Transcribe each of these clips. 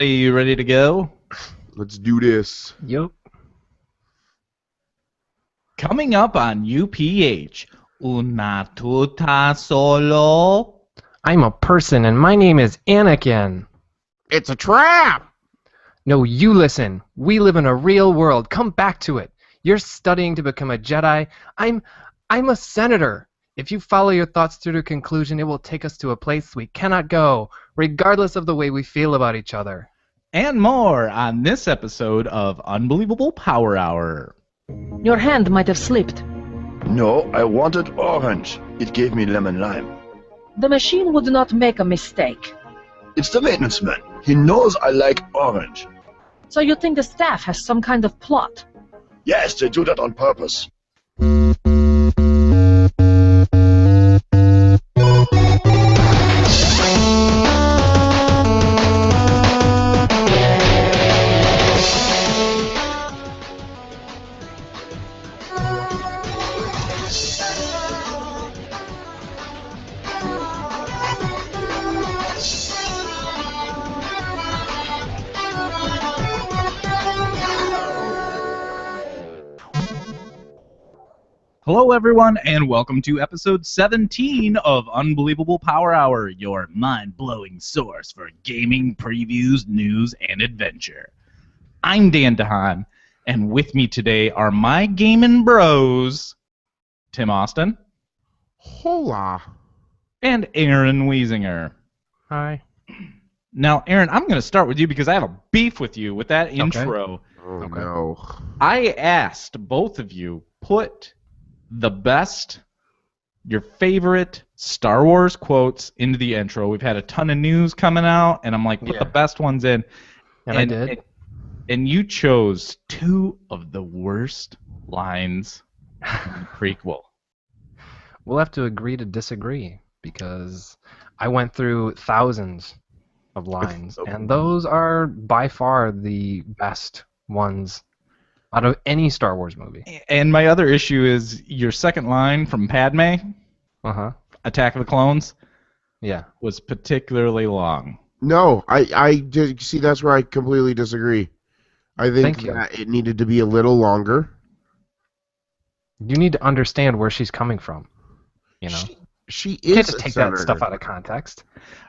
Are you ready to go? Let's do this. Yup. Coming up on UPH, una tuta solo. I'm a person and my name is Anakin. It's a trap! No, you listen. We live in a real world. Come back to it. You're studying to become a Jedi. I'm a senator. If you follow your thoughts through to conclusion, it will take us to a place we cannot go, regardless of the way we feel about each other. And more on this episode of Unbelievable Power Hour. Your hand might have slipped. No, I wanted orange. It gave me lemon lime. The machine would not make a mistake. It's the maintenance man. He knows I like orange. So you think the staff has some kind of plot? Yes, they do that on purpose. Hello, everyone, and welcome to episode 17 of Unbelievable Power Hour, your mind-blowing source for gaming, previews, news, and adventure. I'm Dan DeHaan, and with me today are my gaming bros, Tim Austin. Hola. And Aaron Wiesinger. Hi. Now, Aaron, I'm going to start with you because I have a beef with you with that intro. Oh, no. I asked both of you, put the best, your favorite Star Wars quotes into the intro. We've had a ton of news coming out, and I'm like, put the best ones in. And I did. And you chose two of the worst lines in the prequel. We'll have to agree to disagree because I went through thousands of lines, and those are by far the best ones out of any Star Wars movie. And my other issue is your second line from Padme, Attack of the Clones, was particularly long. No, see, that's where I completely disagree. I think that it needed to be a little longer. You need to understand where she's coming from. You know, she you can't is just a take senator. that stuff out of context.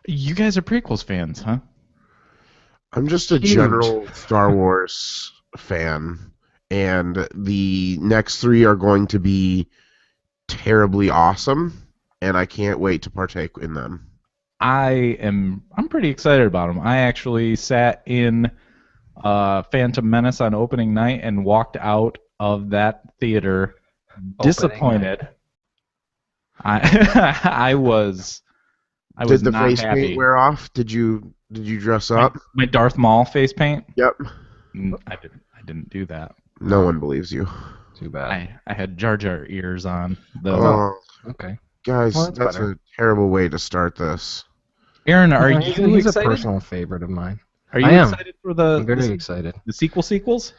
You guys are prequels fans, huh? I'm just a general Star Wars fan, and the next three are going to be terribly awesome, and I can't wait to partake in them. I'm pretty excited about them. I actually sat in Phantom Menace on opening night and walked out of that theater disappointed. I was Did the not face happy. paint wear off? Did you dress up? My Darth Maul face paint? Yep. I didn't do that. No one believes you. Too bad. I had Jar Jar ears on. Oh, Okay. guys, Well, that's better. a terrible way to start this. Aaron, are He's you a excited? personal favorite of mine. Are you I am. excited for I'm very excited. the sequels?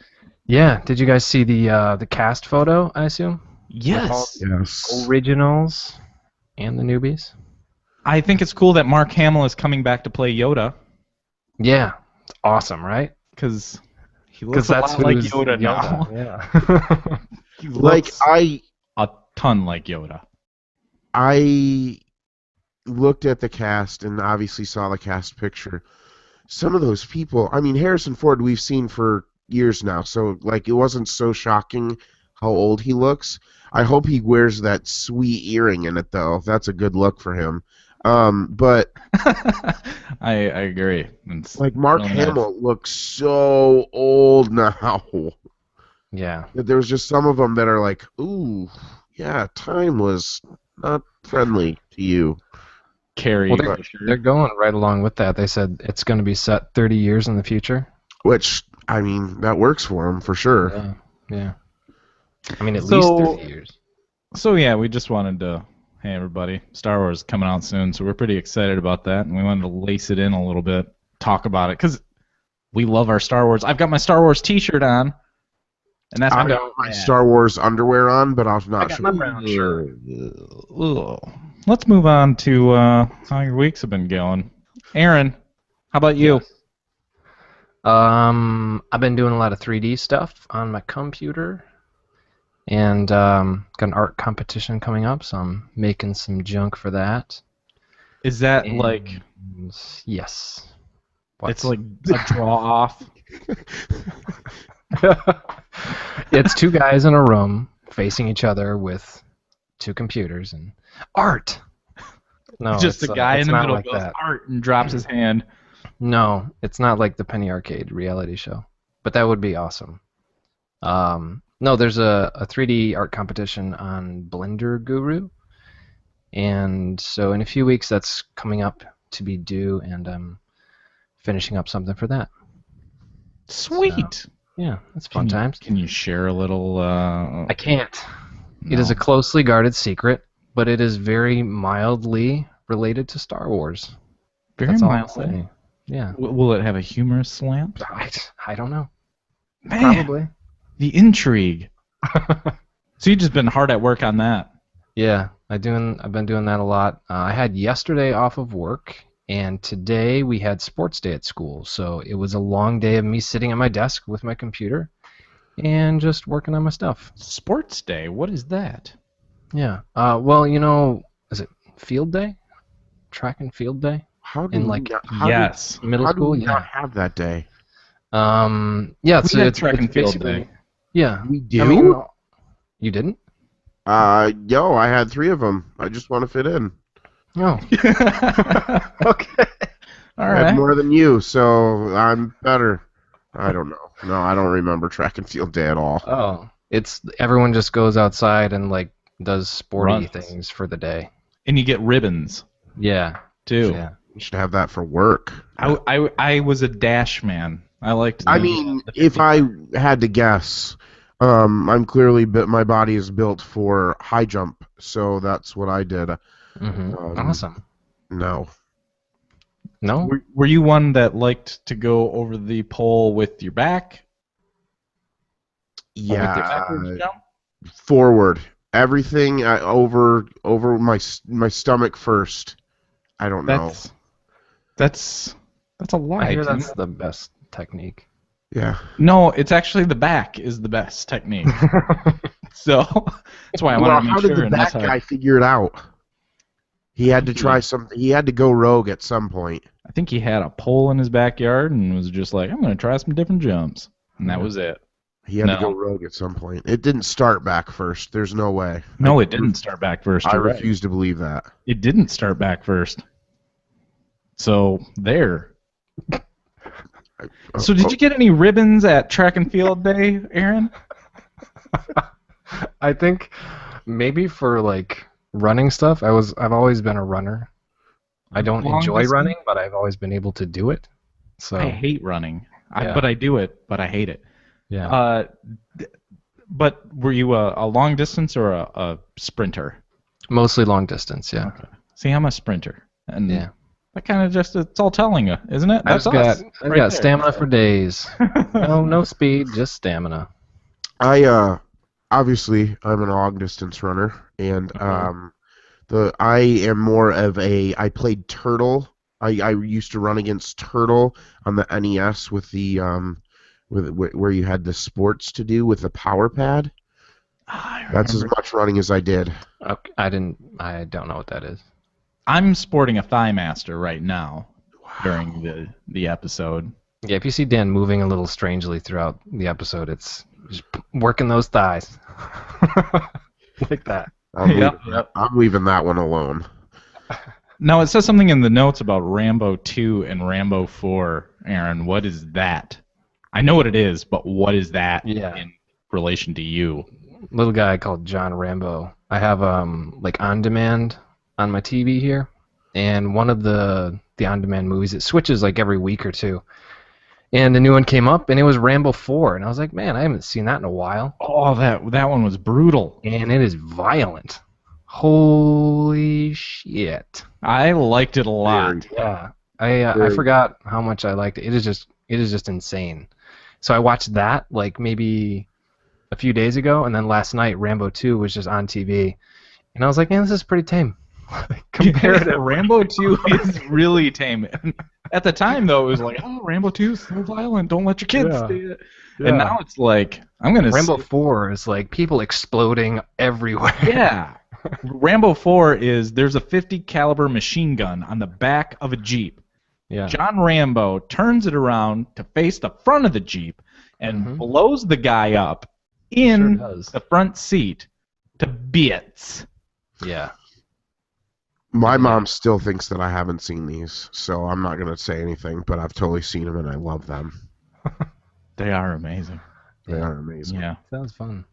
Yeah. Did you guys see the cast photo? I assume. Yes. Yes. Originals and the newbies. I think it's cool that Mark Hamill is coming back to play Yoda Yeah. It's awesome, right? because he looks a that's lot like who's Yoda now. Yeah. He Like looks I a ton like Yoda. looked at the cast and obviously saw the cast picture. Some of those people, I mean, Harrison Ford we've seen for years now, so like it wasn't so shocking how old he looks. I hope he wears that sweet earring in it though. That's a good look for him. But I agree. It's like Mark really nice. Hamill looks so old now. Yeah. There was just some of them that are like, ooh, yeah, time was not friendly to you. Carrie. Well, they're going right along with that. They said it's going to be set 30 years in the future. Which, I mean, that works for him for sure. Yeah. I mean, at least 30 years. So yeah, we just wanted to, hey everybody, Star Wars is coming out soon, so we're pretty excited about that, and we wanted to lace it in a little bit, talk about it, because we love our Star Wars. I've got my Star Wars T-shirt on, and that's I got my Star Wars underwear on, but I'm not sure. My brown shirt. Let's move on to how your weeks have been going. Aaron, how about you? I've been doing a lot of 3D stuff on my computer, and got an art competition coming up, so I'm making some junk for that. Is that And like yes. What? it's like a draw off? It's two guys in a room facing each other with two computers and art. No, Just it's, a guy it's in the not middle like goes that. art and drops his hand. No, it's not like the Penny Arcade reality show, but that would be awesome. No, there's a 3D art competition on Blender Guru, and so in a few weeks that's coming up to be due, and I'm finishing up something for that. Sweet. Yeah, it's fun times. Can you share a little? I can't. It is a closely guarded secret, but it is very mildly related to Star Wars. very That's all I'll mildly. say. Yeah. Will it have a humorous slant? I don't know. Man, Probably. the intrigue. So you've just been hard at work on that. Yeah, I've been doing that a lot. I had yesterday off of work, and today we had sports day at school. So it was a long day of me sitting at my desk with my computer and just working on my stuff. Sports day. What is that? Yeah. Well, you know, is it field day? Track and field day? How do In we like not, how Yes. middle how do school? we Yeah. not have that day? Yeah, We had track and field basically- day. Yeah. We do? I mean, you didn't? Yo, I had 3 of them. I just want to fit in. No. Okay. All I had right. more than you, so I'm better. I don't know. No, I don't remember track and field day at all. Oh, it's everyone just goes outside and like does sporty Runs. things for the day. And you get ribbons Yeah. too. Yeah. We should have that for work. I was a dash man. I liked. I mean, if I had to guess, I'm clearly my body is built for high jump, so that's what I did. Awesome. No. No? Were you one that liked to go over the pole with your back? Or with your Yeah. backwards jump? Forward. Everything over my stomach first. I don't know. That's a lie. I hear Tim. that's the best technique. Yeah. No, it's actually the back is the best technique. So that's why I Well, wanted to how make did sure. the And that's back how guy figure it out? He had to try something. He had to go rogue at some point. I think he had a pole in his backyard and was just like, I'm going to try some different jumps, and that was it. He had to No. go rogue at some point. It didn't start back first. There's no way. No, it didn't start back first. I You're right. refuse to believe that. It didn't start back first. So there. So did you get any ribbons at track and field day, Aaron? I think maybe for like running stuff, I've always been a runner. I don't Long enjoy distance? running, but I've always been able to do it. So I hate running, Yeah. but I do it, but I hate it. yeah. But were you a long distance or a sprinter? Mostly long distance, yeah. See, I'm a sprinter, and Yeah. that kind of it's all telling you, isn't it? I've That's got us, I've right got there. stamina for days. No speed, just stamina. I obviously I'm a long distance runner, and I am more of I played Turtle. I used to run against Turtle on the NES with the where you had the sports to do with the power pad. I That's as remember. much running as I did. Okay, I don't know what that is. I'm sporting a Thigh Master right now during the episode. Yeah, if you see Dan moving a little strangely throughout the episode, it's just working those thighs. Like that. I'm leaving that one alone. Now it says something in the notes about Rambo 2 and Rambo 4. Aaron, what is that? I know what it is, but what is that Yeah. in relation to you? Little guy called John Rambo. I have like on demand on my TV here, and one of the on demand movies, it switches like every week or two. And a new one came up, and it was Rambo 4, and I was like, man, I haven't seen that in a while. Oh, that one was brutal. And it is violent. Holy shit. I liked it a lot. Yeah. I forgot how much I liked it. It is just insane. So I watched that like maybe a few days ago, and then last night Rambo 2 was just on TV, and I was like, man, this is pretty tame. Comparative. Rambo 2 is really tame. At the time, though, it was like, oh, Rambo 2 is so violent. Don't let your kids Yeah. see it. Yeah. And now it's like, I'm going to Rambo 4 is like people exploding everywhere. Yeah. Rambo 4 is there's a 50 caliber machine gun on the back of a Jeep. Yeah. John Rambo turns it around to face the front of the Jeep and blows the guy up in the front seat to bits. Yeah. My mom still thinks that I haven't seen these, so I'm not going to say anything, but I've totally seen them and I love them. They are amazing. They are amazing. Yeah. Sounds fun.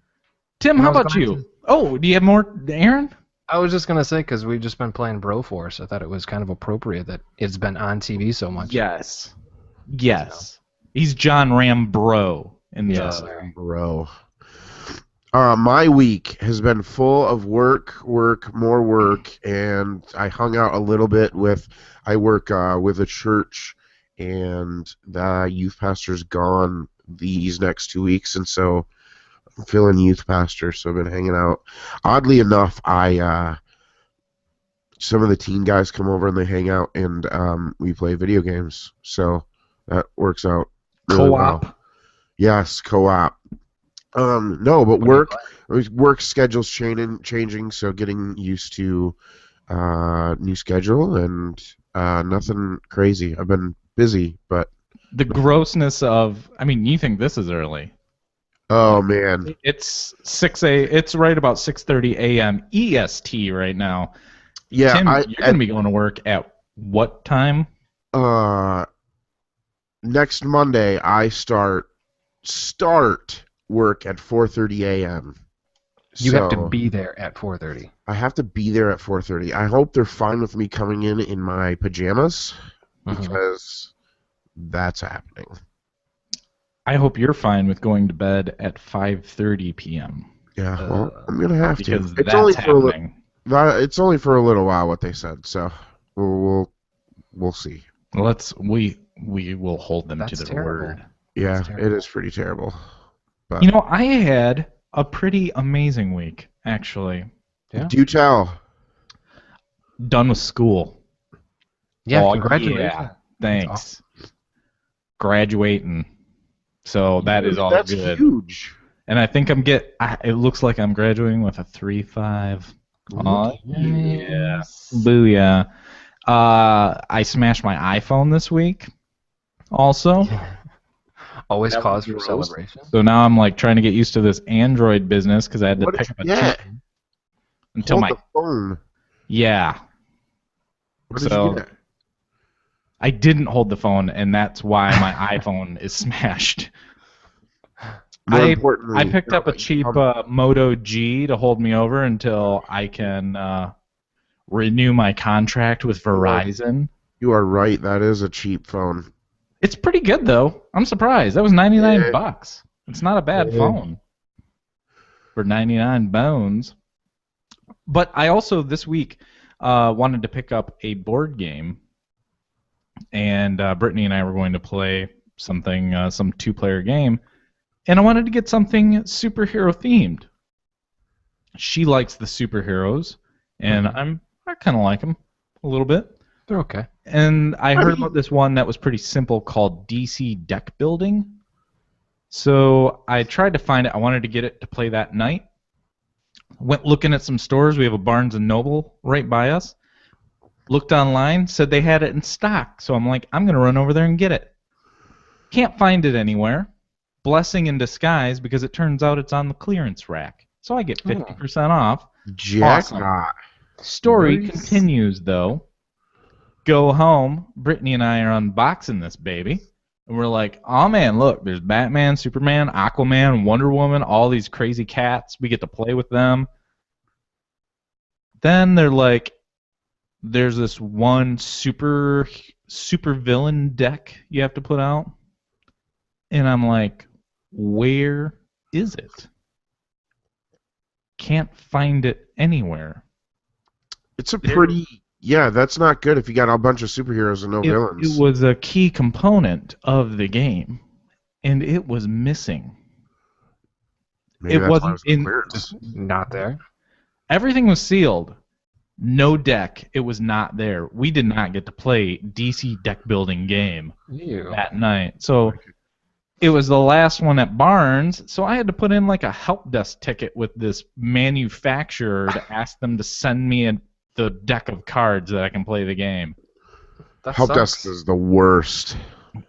Tim, how about you? Oh, do you have more, Aaron? I was just going to say, because we've just been playing Broforce, I thought it was kind of appropriate that it's been on TV so much. Yes. Yes. He's John Rambro. Bro. My week has been full of work, more work, and I hung out a little bit with, I work with a church, and the youth pastor's gone these next 2 weeks, and so I'm feeling youth pastor, so I've been hanging out. Oddly enough, some of the teen guys come over and they hang out, and we play video games, so that works out really Co-op? well. Yes, co-op. No, but work schedule's changing, so getting used to new schedule and nothing crazy. I've been busy, but the grossness of, I mean, you think this is early. Oh man. It's it's right about 6:30 a.m. EST right now. Yeah, Tim, you're going to be going to work at what time? Next Monday I start work at 4:30 a.m. You have to be there at 4:30. I have to be there at 4:30. I hope they're fine with me coming in my pajamas because that's happening. I hope you're fine with going to bed at 5:30 p.m. Yeah, well, I'm gonna have to. Because that's happening. It's only for a little while what they said, so we'll see. We will hold them to their word. Yeah, it is pretty terrible. But you know, I had a pretty amazing week, actually. Yeah. Do tell. Done with school. Yeah, congratulations. Yeah, thanks. Awesome. Graduating. So that is all good. That's huge. And I think it looks like I'm graduating with a 3.5. Oh, yeah. Booyah. I smashed my iPhone this week also. Always cause for celebration. So now I'm like trying to get used to this Android business because I had to pick up a chip until the phone. Yeah. What did you get? I didn't hold the phone, and that's why my iPhone is smashed. I picked up a cheap Moto G to hold me over until I can renew my contract with Verizon. You are right. That is a cheap phone. It's pretty good, though. I'm surprised. That was $99. It's not a bad phone for 99 bones. But I also, this week, wanted to pick up a board game. And Brittany and I were going to play something, some two-player game. And I wanted to get something superhero-themed. She likes the superheroes, and I kind of like them a little bit. They're okay. And I heard about this one that was pretty simple called DC Deck Building. So I tried to find it. I wanted to get it to play that night. Went looking at some stores. We have a Barnes & Noble right by us. Looked online, said they had it in stock. So I'm like, I'm going to run over there and get it. Can't find it anywhere. Blessing in disguise because it turns out it's on the clearance rack. So I get 50% off. Jackpot. Awesome. Story continues, though. Go home. Brittany and I are unboxing this baby. And we're like, oh, man, look. There's Batman, Superman, Aquaman, Wonder Woman, all these crazy cats. We get to play with them. Then they're like, there's this one super villain deck you have to put out. And I'm like, where is it? Can't find it anywhere. It's a pretty... Yeah, that's not good if you got a bunch of superheroes and no villains. It was a key component of the game, and it was missing. Maybe it wasn't not there. Everything was sealed. No deck. It was not there. We did not get to play DC deck building game that night. So it was the last one at Barnes, so I had to put in like a help desk ticket with this manufacturer to ask them to send me the deck of cards that I can play the game. That Help sucks. desk is the worst.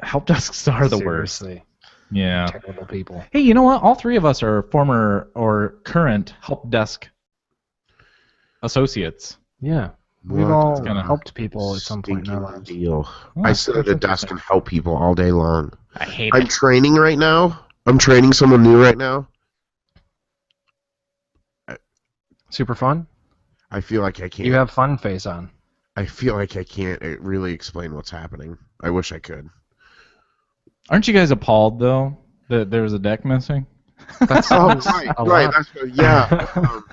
Help desks are the worst. Seriously. Yeah. Terrible people. Hey, you know what? All three of us are former or current help desk associates. Yeah. We've What all kinda helped people at some point in our stinking lives. deal. Oh, I sit at that's a desk interesting. and help people all day long. I hate I'm it. training right now. I'm training someone new right now. Super fun? I feel like I can't. You have fun face on. I feel like I can't really explain what's happening. I wish I could. Aren't you guys appalled though that there's a deck missing? That sounds right. a Right. lot. That's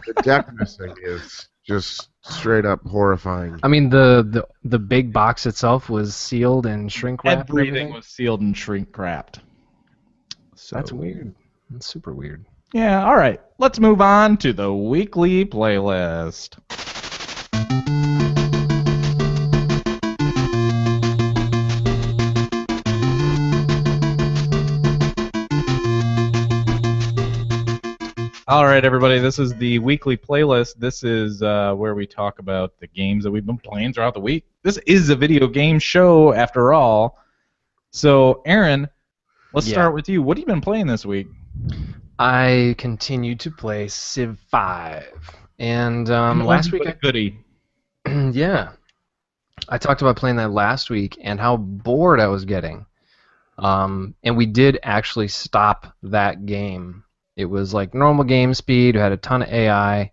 the deck missing is just straight up horrifying. I mean, the big box itself was sealed and shrink wrapped. and Everything everything. was sealed and shrink wrapped. So That's weird. That's super weird. Yeah, all right. Let's move on to the weekly playlist. All right, everybody, this is the weekly playlist. This is where we talk about the games that we've been playing throughout the week. This is a video game show, after all. So, Aaron, let's Yeah. start with you. What have you been playing this week? I continue to play Civ 5. And An last oldie week, but a goodie. yeah, I talked about playing that last week and how bored I was getting. And we did actually stop that game. It was like normal game speed. We had a ton of AI.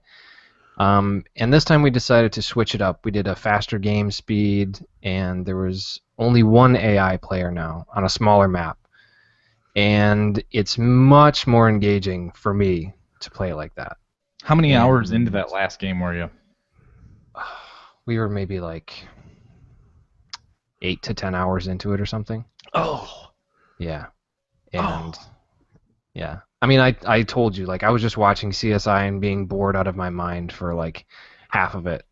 And this time we decided to switch it up. We did a faster game speed, and there was only one AI player now on a smaller map. And it's much more engaging for me to play it like that. How many And- hours into that last game were you? We were maybe like 8 to 10 hours into it or something. Oh. Yeah. And yeah. I mean, I told you, like, I was just watching CSI and being bored out of my mind for like half of it,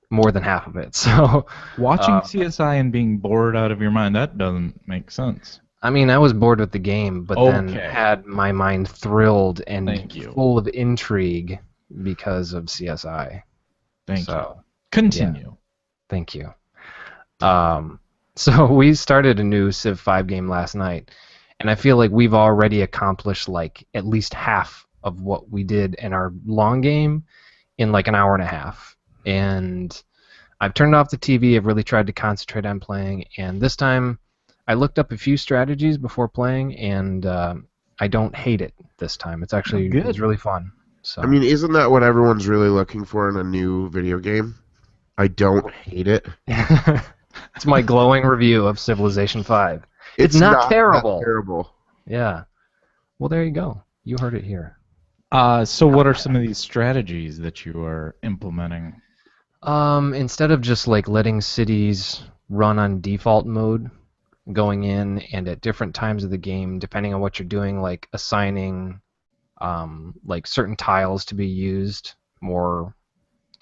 more than half of it. So, Watching CSI and being bored out of your mind, that doesn't make sense. I mean, I was bored with the game, but then Okay. had my mind thrilled and Thank you. full of intrigue because of CSI. Thank you. So, Continue. thank you. So we started a new Civ 5 game last night, and I feel like we've already accomplished like at least half of what we did in our long game in like an hour and a half. And I've turned off the TV. I've really tried to concentrate on playing, and this time I looked up a few strategies before playing, and I don't hate it this time. It's actually Good. it's really fun. So I mean, isn't that what everyone's really looking for in a new video game? I don't hate it. it's my glowing review of Civilization 5. It's not terrible. That terrible. Yeah. Well, there you go. You heard it here. So what are some of these strategies that you are implementing? Instead of just like letting cities run on default mode, going in and at different times of the game, depending on what you're doing, like assigning like certain tiles to be used more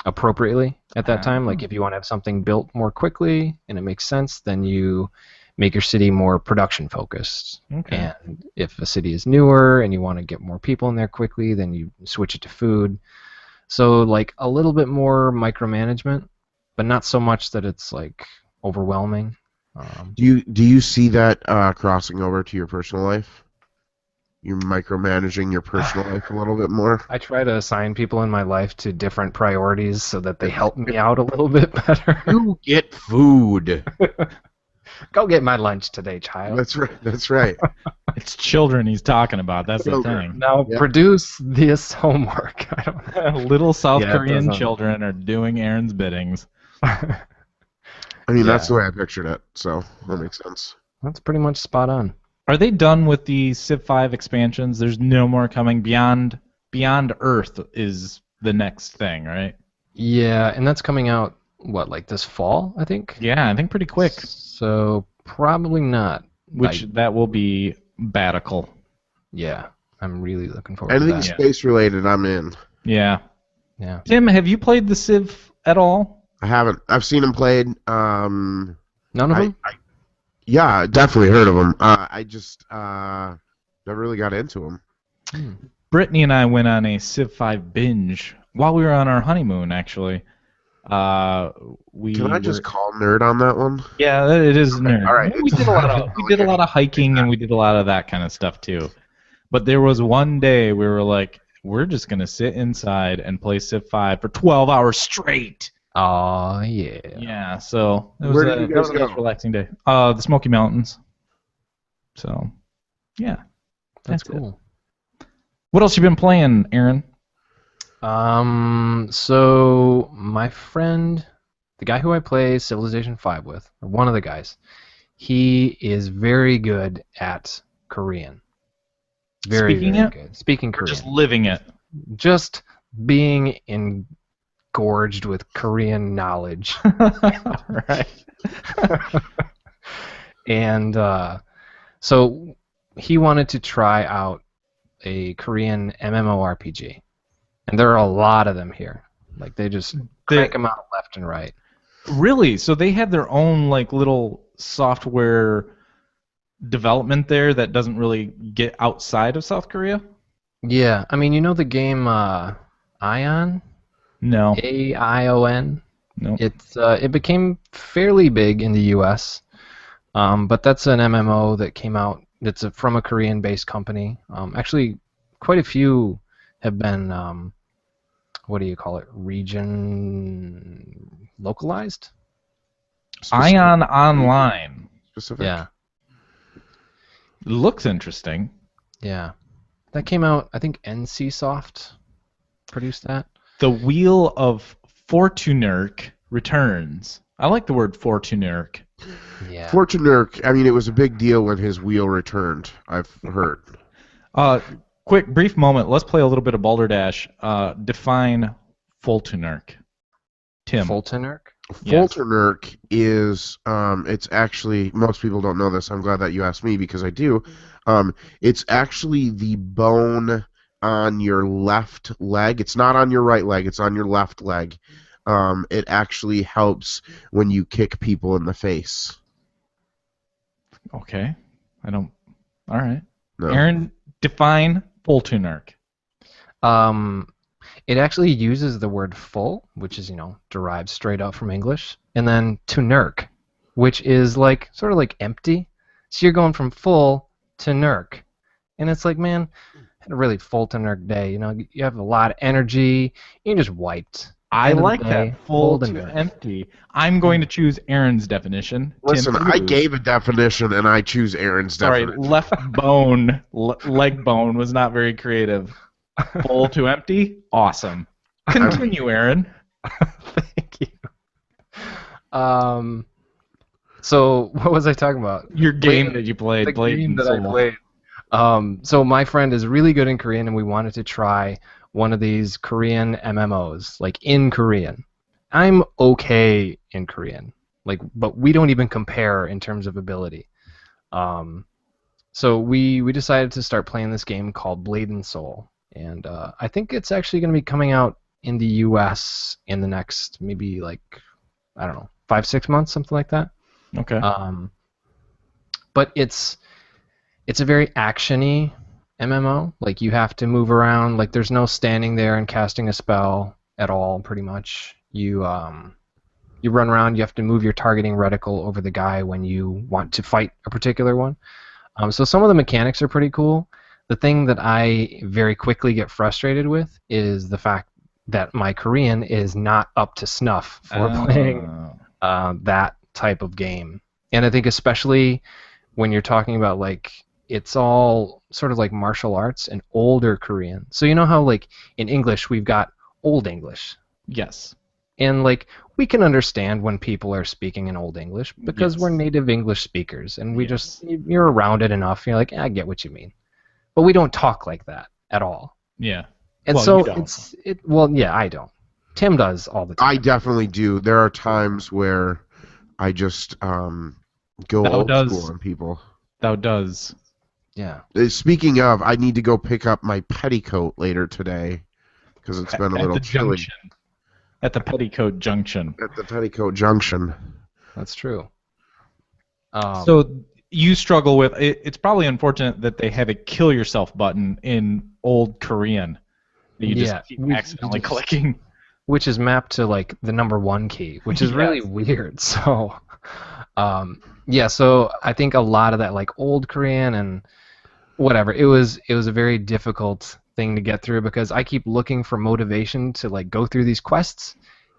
appropriately at that time. Like if you want to have something built more quickly and it makes sense, then you make your city more production focused. Okay. And if a city is newer and you want to get more people in there quickly, then you switch it to food. So like a little bit more micromanagement, but not so much that it's like overwhelming. Do you see that crossing over to your personal life? You're micromanaging your personal life a little bit more. I try to assign people in my life to different priorities so that they help me out a little bit better. You get food. Go get my lunch today, child. That's right. That's right. It's children he's talking about. That's the Children. thing. Now Yeah. produce this homework. I don't Little South Yeah, it Korean doesn't- children are doing Aaron's biddings. I mean, that's Yeah. the way I pictured it, so that makes sense. That's pretty much spot on. Are they done with the Civ 5 expansions? There's no more coming. Beyond Earth is the next thing, right? Yeah, and that's coming out, what, like this fall, I think? Yeah, I think pretty quick. So probably not. Which that will be batical. Yeah, I'm really looking forward Anything to that. Yeah. space related, I'm in. Yeah. Yeah. Tim, have you played the Civ at all? I haven't. I've seen him played. None of them? Yeah, definitely heard of him. I just never really got into him. Brittany and I went on a Civ 5 binge while we were on our honeymoon, actually. Can I just call nerd on that one? Yeah, it is nerd. all right. We did a lot of hiking and we did a lot of that kind of stuff too. But there was one day we were like, we're just gonna sit inside and play Civ 5 for 12 hours straight. Oh yeah. Yeah, so it was, Where did you guys a go? nice relaxing day. The Smoky Mountains. So, yeah, That's it. cool. What else you been playing, Aaron? So my friend, the guy who I play Civilization 5 with, or one of the guys, he is very good at Korean. Very good. Speaking Korean. Just living it. Just being engorged with Korean knowledge. Right. And so he wanted to try out a Korean MMORPG. And there are a lot of them here. Like, they just crank them out left and right. Really? So they have their own, like, little software development there that doesn't really get outside of South Korea? Yeah. I mean, you know the game Ion? No. A-I-O-N? No. It became fairly big in the U.S., but that's an MMO that came out. It's from a Korean-based company. Actually, quite a few have been, what do you call it, region localized? Ion Online. Specific. Yeah. Looks interesting. Yeah. That came out, I think NCSoft produced that. The Wheel of Fortunurk returns. I like the word Fortunurk. Yeah. Fortunurk, I mean, it was a big deal when his wheel returned, I've heard. Quick, brief moment. Let's play a little bit of Balderdash. Define Fortunurk. Tim. Fultonurk? Yes. Fortunurk is, it's actually, most people don't know this. I'm glad that you asked me because I do. It's actually the bone on your left leg. It's not on your right leg. It's on your left leg. It actually helps when you kick people in the face. Okay. All right. No. Aaron, define Fortunurk. It actually uses the word full, which is, derived straight up from English, and then to nurk, which is like sort of like empty. So you're going from full to nurk. And it's like, man, I had a really full to nurk day. You have a lot of energy. You're just wiped. I End of the like day, that. Full to to nurk. empty. I'm going to choose Aaron's definition. Listen, Tim, I choose. gave a definition, and I choose Aaron's Sorry, definition. left bone, leg bone was not very creative. Full to empty? Awesome. Continue, Aaron. Thank you. So what was I talking about? Your game that you played. The game that I played. So my friend is really good in Korean, and we wanted to try one of these Korean MMOs, like in Korean. I'm okay in Korean, but we don't even compare in terms of ability. So we decided to start playing this game called Blade and Soul, and I think it's actually going to be coming out in the U.S. in the next maybe 5-6 months, something like that. Okay. But it's a very action-y MMO. Like, you have to move around. Like, there's no standing there and casting a spell at all, pretty much. You run around. You have to move your targeting reticle over the guy when you want to fight a particular one. So some of the mechanics are pretty cool. The thing that I very quickly get frustrated with is the fact that my Korean is not up to snuff for playing that type of game. And I think especially when you're talking about, it's all sort of like martial arts and older Korean. So you know how, in English we've got Old English. Yes. And, we can understand when people are speaking in Old English because we're native English speakers. And you're around it enough. You're like, I get what you mean. But we don't talk like that at all. Yeah. And Well, so you don't. I don't. Tim does all the time. I definitely do. There are times where I just go Thou old does. school on people. Thou does. Yeah. Speaking of, I need to go pick up my petticoat later today because it's been a At little the chilly. junction. At the Petticoat Junction. At the Petticoat Junction. That's true. So you struggle with it's probably unfortunate that they have a kill yourself button in old Korean that you just keep accidentally clicking. Which is mapped to like the number 1 key, which is really weird. So, so I think a lot of that like old Korean and whatever, it was a very difficult thing to get through because I keep looking for motivation to like go through these quests,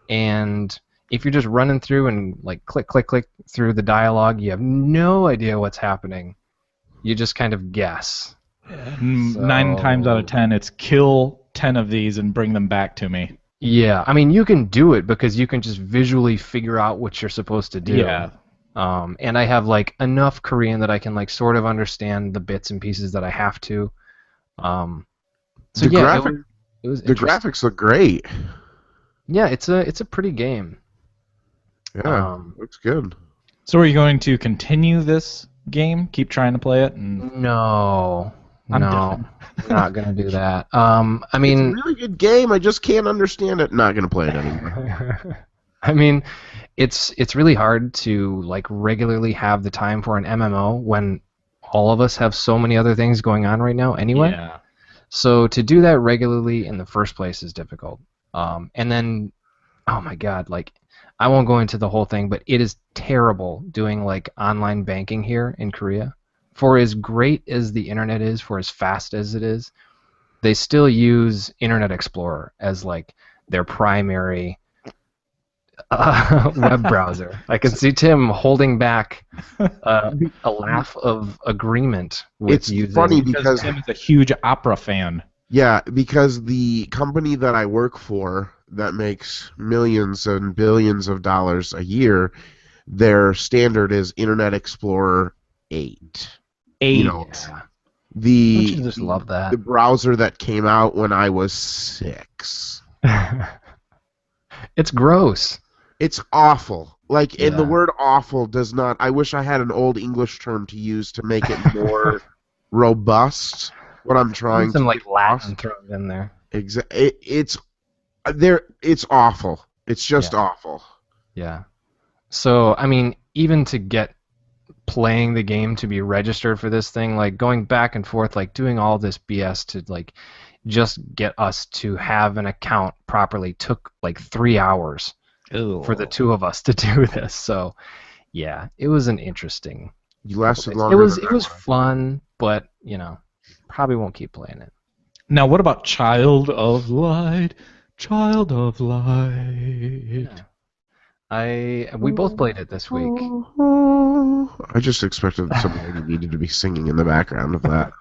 and if you're just running through and like click through the dialogue, you have no idea what's happening. You just kind of guess. So, 9 times out of 10, it's kill 10 of these and bring them back to me. Yeah, I mean, you can do it because you can just visually figure out what you're supposed to do. Yeah. And I have like enough Korean that I can like sort of understand the bits and pieces that I have to. The graphics look great. Yeah, it's a pretty game. Yeah, looks good. So are you going to continue this game? Keep trying to play it? No, I'm not gonna do that. I it's mean, a really good game. I just can't understand it. Not gonna play it anymore. I mean, it's really hard to like regularly have the time for an MMO when all of us have so many other things going on right now anyway. Yeah. So to do that regularly in the first place is difficult. And then, oh my God, like I won't go into the whole thing, but it is terrible doing like online banking here in Korea. For as great as the internet is, for as fast as it is, they still use Internet Explorer as like their primary web browser. I can see Tim holding back a laugh of agreement with it's using. Funny because Tim is a huge opera fan. Yeah, because the company that I work for that makes millions and billions of dollars a year, their standard is Internet Explorer 8. 8. You know, Yeah. Don't the you just love that? the browser that came out when I was 6. It's gross. It's awful. Like, and the Yeah. word awful does not... I wish I had an old English term to use to make it more robust. What I'm trying Some to like get across. Latin thrown in there. It's awful. It's just awful. Yeah. So, I mean, even to get playing the game to be registered for this thing, like going back and forth, like doing all this BS to like just get us to have an account properly took like 3 hours for the two of us to do this. So, yeah, it was an interesting. You lasted It longer. was than it I was would. fun, but you know, probably won't keep playing it. Now, what about Child of Light? Child of Light. We both played it this week. I just expected somebody needed to be singing in the background of that.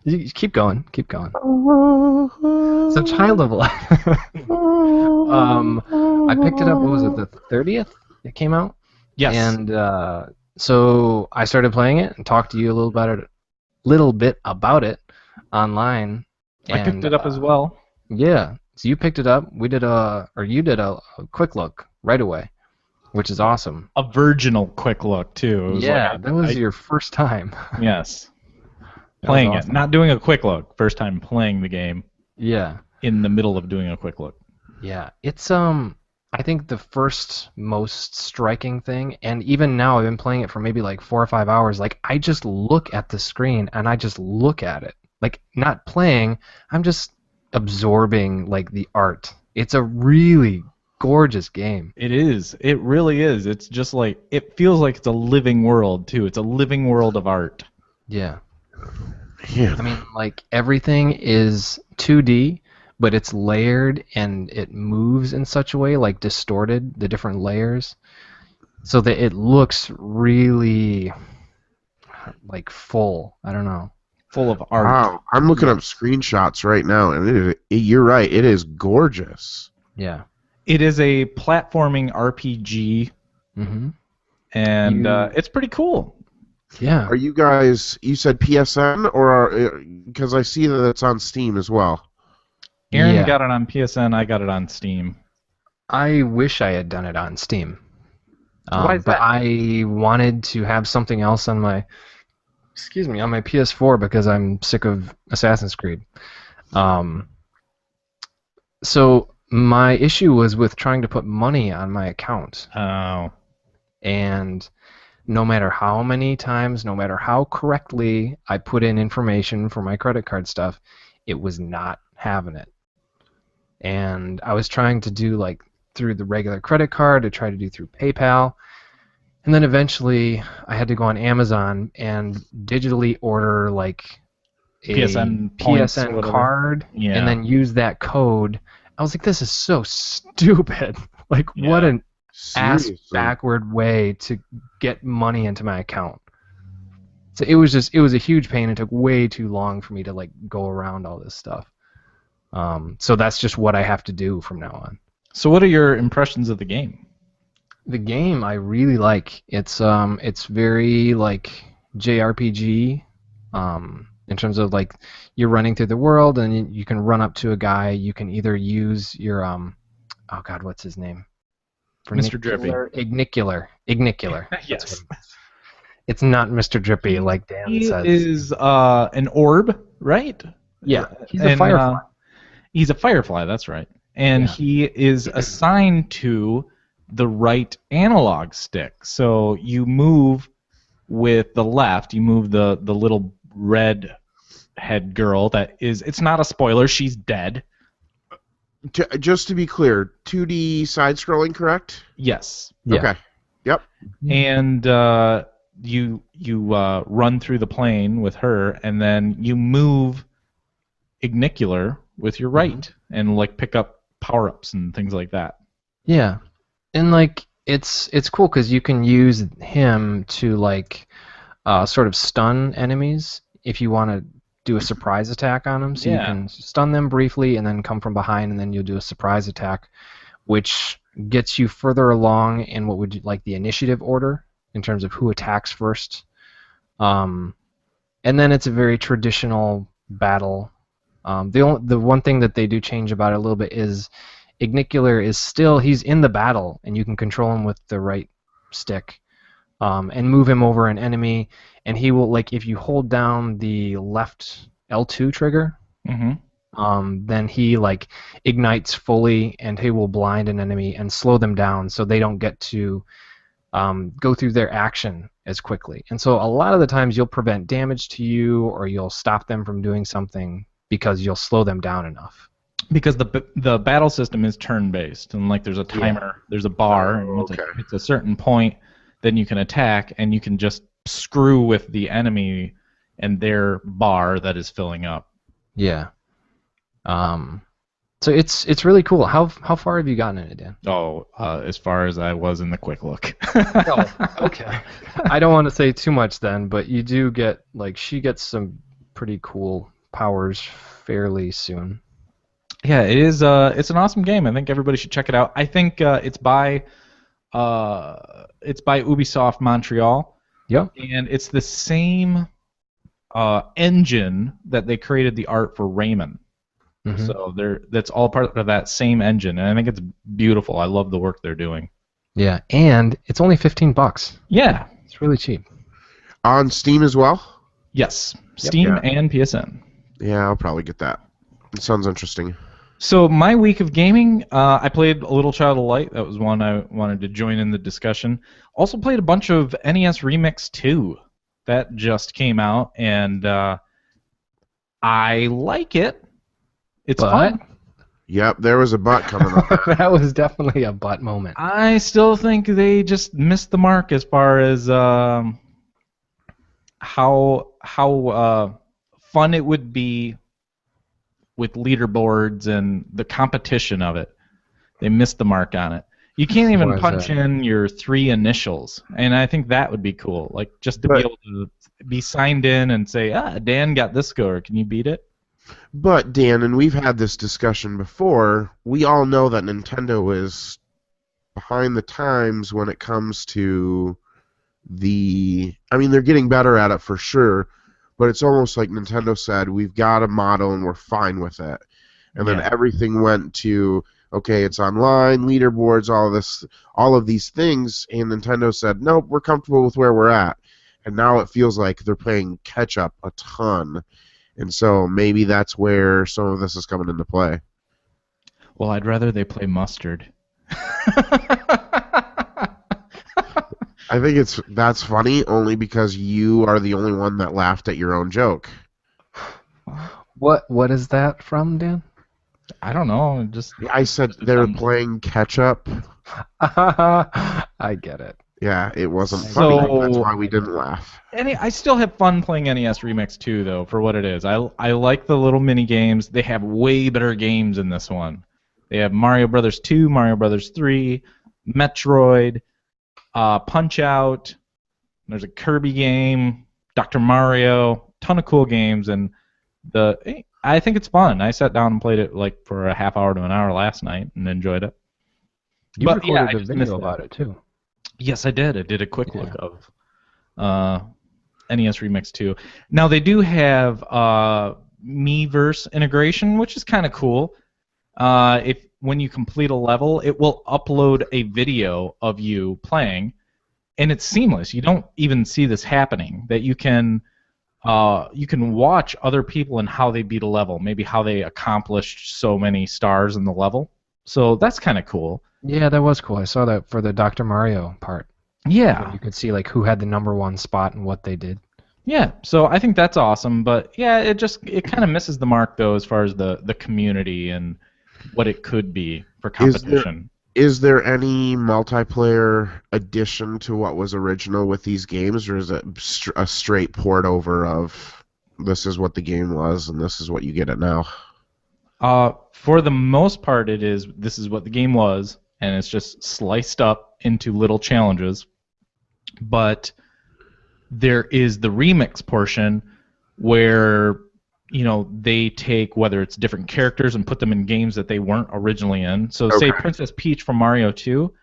You keep going, keep going. So Child of Light. I picked it up. What was it? The 30th? It came out. Yes. And so I started playing it and talked to you a little bit about it online. I picked it up as well. Yeah. So you picked it up. You did a quick look right away, which is awesome. A virginal quick look, too. It was Yeah, like that was your first time. Yes. That Playing was awesome. it. Not doing a quick look. First time playing the game Yeah. in the middle of doing a quick look. Yeah. It's I think the first most striking thing, and even now I've been playing it for maybe like 4 or 5 hours, like I just look at the screen and I just look at it. Like not playing, I'm just absorbing like the art. It's a really gorgeous game. It is. It really is. It's just like, it feels like it's a living world, too. It's a living world of art. Yeah. Yeah. I mean, like everything is 2D, but it's layered and it moves in such a way, like distorted, the different layers, so that it looks really like full. I don't know. Full of art. Wow, I'm looking up screenshots right now, and you're right. It is gorgeous. Yeah. It is a platforming RPG, Mm-hmm. and it's pretty cool. Yeah. Are you guys? You said PSN, or because I see that it's on Steam as well. Aaron Yeah. got it on PSN, I got it on Steam. I wish I had done it on Steam. Why is but that? I wanted to have something else on my on my PS4 because I'm sick of Assassin's Creed. So My issue was with trying to put money on my account. Oh. And no matter how many times, no matter how correctly I put in information for my credit card stuff, it was not having it. And I was trying to do like through the regular credit card, to try to do through PayPal. And then eventually I had to go on Amazon and digitally order like a PSN points or PSN whatever. card Yeah. and then use that code. I was like, this is so stupid. Like, what Yeah. an Seriously. ass-backward way to get money into my account. So it was a huge pain. It took way too long for me to like go around all this stuff. So that's just what I have to do from now on. So what are your impressions of the game? The game I really like. It's very like JRPG, in terms of like you're running through the world and you can run up to a guy. You can either use your oh god, what's his name? Mr. Drippy. Ignicular. Yes. It's not Mr. Drippy like Dan He says. is an orb, right? Yeah, he's a firefly. He's a firefly, that's right. And Yeah. he is assigned to the right analog stick. So you move with the left, you move the little red head girl that is, it's not a spoiler, she's dead. Just to be clear, 2D side-scrolling, correct? Yes. Yeah. Okay. Yep. And you run through the plane with her, and then you move Ignicular with your right, and like pick up power-ups and things like that. Yeah, and like it's cool because you can use him to like sort of stun enemies if you want to do a surprise attack on them. So Yeah. you can stun them briefly and then come from behind, and then you'll do a surprise attack, which gets you further along in what would you like the initiative order in terms of who attacks first. And then it's a very traditional battle. The one thing that they do change about it a little bit is Ignicular is still, he's in the battle, and you can control him with the right stick, and move him over an enemy, and he will, like, if you hold down the left L2 trigger, Mm-hmm. then he like ignites fully, and he will blind an enemy and slow them down so they don't get to go through their action as quickly. And so a lot of the times you'll prevent damage to you, or you'll stop them from doing something because you'll slow them down enough. Because the battle system is turn-based, and like there's a timer, there's a bar, and once it hits a certain point, then you can attack, and you can just screw with the enemy and their bar that is filling up. Yeah. So it's really cool. How far have you gotten in it, Dan? Oh, as far as I was in the quick look. Oh, okay. I don't want to say too much then, but you do get, like, she gets some pretty cool powers fairly soon. Yeah, it is. It's an awesome game. I think everybody should check it out. I think it's by Ubisoft Montreal. Yep. And it's the same engine that they created the art for Rayman. Mhm. So that's all part of that same engine, and I think it's beautiful. I love the work they're doing. Yeah, and it's only $15. Yeah. It's really cheap. On Steam as well? Yes. Steam Yeah. and PSN. Yeah, I'll probably get that. It sounds interesting. So my week of gaming, I played a Little Child of Light. That was one I wanted to join in the discussion. Also played a bunch of NES Remix 2. That just came out, and I like it. It's fun. Yep, there was a butt coming up. That was definitely a butt moment. I still think they just missed the mark as far as how fun it would be with leaderboards and the competition of it. They missed the mark on it. You can't even Why is punch that? in your 3 initials, and I think that would be cool. Like just to be But- able to be signed in and say, Dan got this score. Can you beat it? But, Dan, and we've had this discussion before, we all know that Nintendo is behind the times when it comes to the... I mean, they're getting better at it for sure, but it's almost like Nintendo said, we've got a model and we're fine with it. And then Yeah. everything went to, okay, it's online, leaderboards, all of these things, and Nintendo said, nope, we're comfortable with where we're at. And now it feels like they're playing catch-up a ton. And so maybe that's where some of this is coming into play. Well, I'd rather they play Mustard. I think that's funny only because you are the only one that laughed at your own joke. What is that from, Dan? I don't know. Just I said they're playing catch-up. I get it. Yeah, it wasn't So- funny. That's why we didn't laugh. I still have fun playing NES Remix 2, though, for what it is. I like the little mini games. They have way better games in this one. They have Mario Brothers 2, Mario Brothers 3, Metroid, Punch-Out. There's a Kirby game, Dr. Mario, ton of cool games, and I think it's fun. I sat down and played it like for a half hour to an hour last night and enjoyed it. You But, yeah, I recorded a just missed video that. about it too. Yes, I did. I did a quick Yeah. look of NES Remix 2. Now, they do have Miiverse integration, which is kind of cool. When you complete a level, it will upload a video of you playing, and it's seamless. You don't even see this happening. That you can watch other people and how they beat a level, maybe how they accomplished so many stars in the level. So that's kind of cool. Yeah, that was cool. I saw that for the Dr. Mario part. Yeah. You could see like who had the #1 spot and what they did. Yeah, so I think that's awesome, but yeah, it kind of misses the mark though as far as the community and what it could be for competition. Is there any multiplayer addition to what was original with these games, or is it a straight port over of this is what the game was and this is what you get it now? For the most part, this is what the game was, and it's just sliced up into little challenges. But there is the remix portion where they take whether it's different characters and put them in games that they weren't originally in. So say Princess Peach from Mario 2,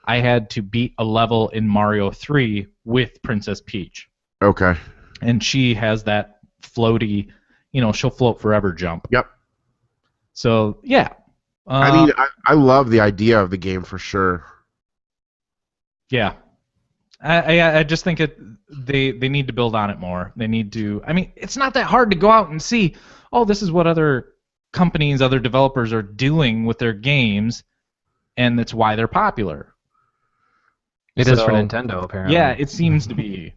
I had to beat a level in Mario 3 with Princess Peach. Okay. And she has that floaty, she'll float forever jump. Yep. So, yeah. I mean, I love the idea of the game for sure. Yeah. I just think they need to build on it more. They need to. I mean, it's not that hard to go out and see, oh, this is what other companies, other developers are doing with their games, and that's why they're popular. It is for Nintendo, apparently. Yeah, it seems to be.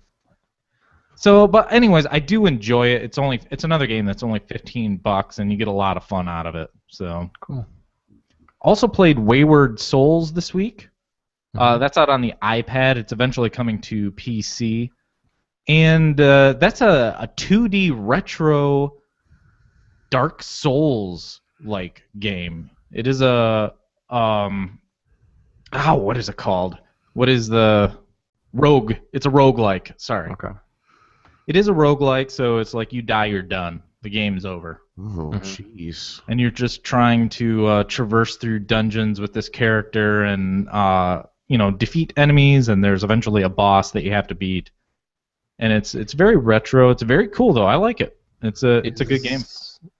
So, but anyways, I do enjoy it. It's another game that's only $15, and you get a lot of fun out of it. So Cool. Also played Wayward Souls this week. That's out on the iPad. It's eventually coming to PC. And that's a 2D retro Dark Souls-like game. It is a... what is it called? What is the... Rogue. It's a roguelike. Sorry. Okay. It is a roguelike, so it's like you die, you're done. The game's over. Oh, jeez. And you're just trying to traverse through dungeons with this character and... defeat enemies, and there's eventually a boss that you have to beat. And it's very retro. It's very cool though. I like it. It's a good game.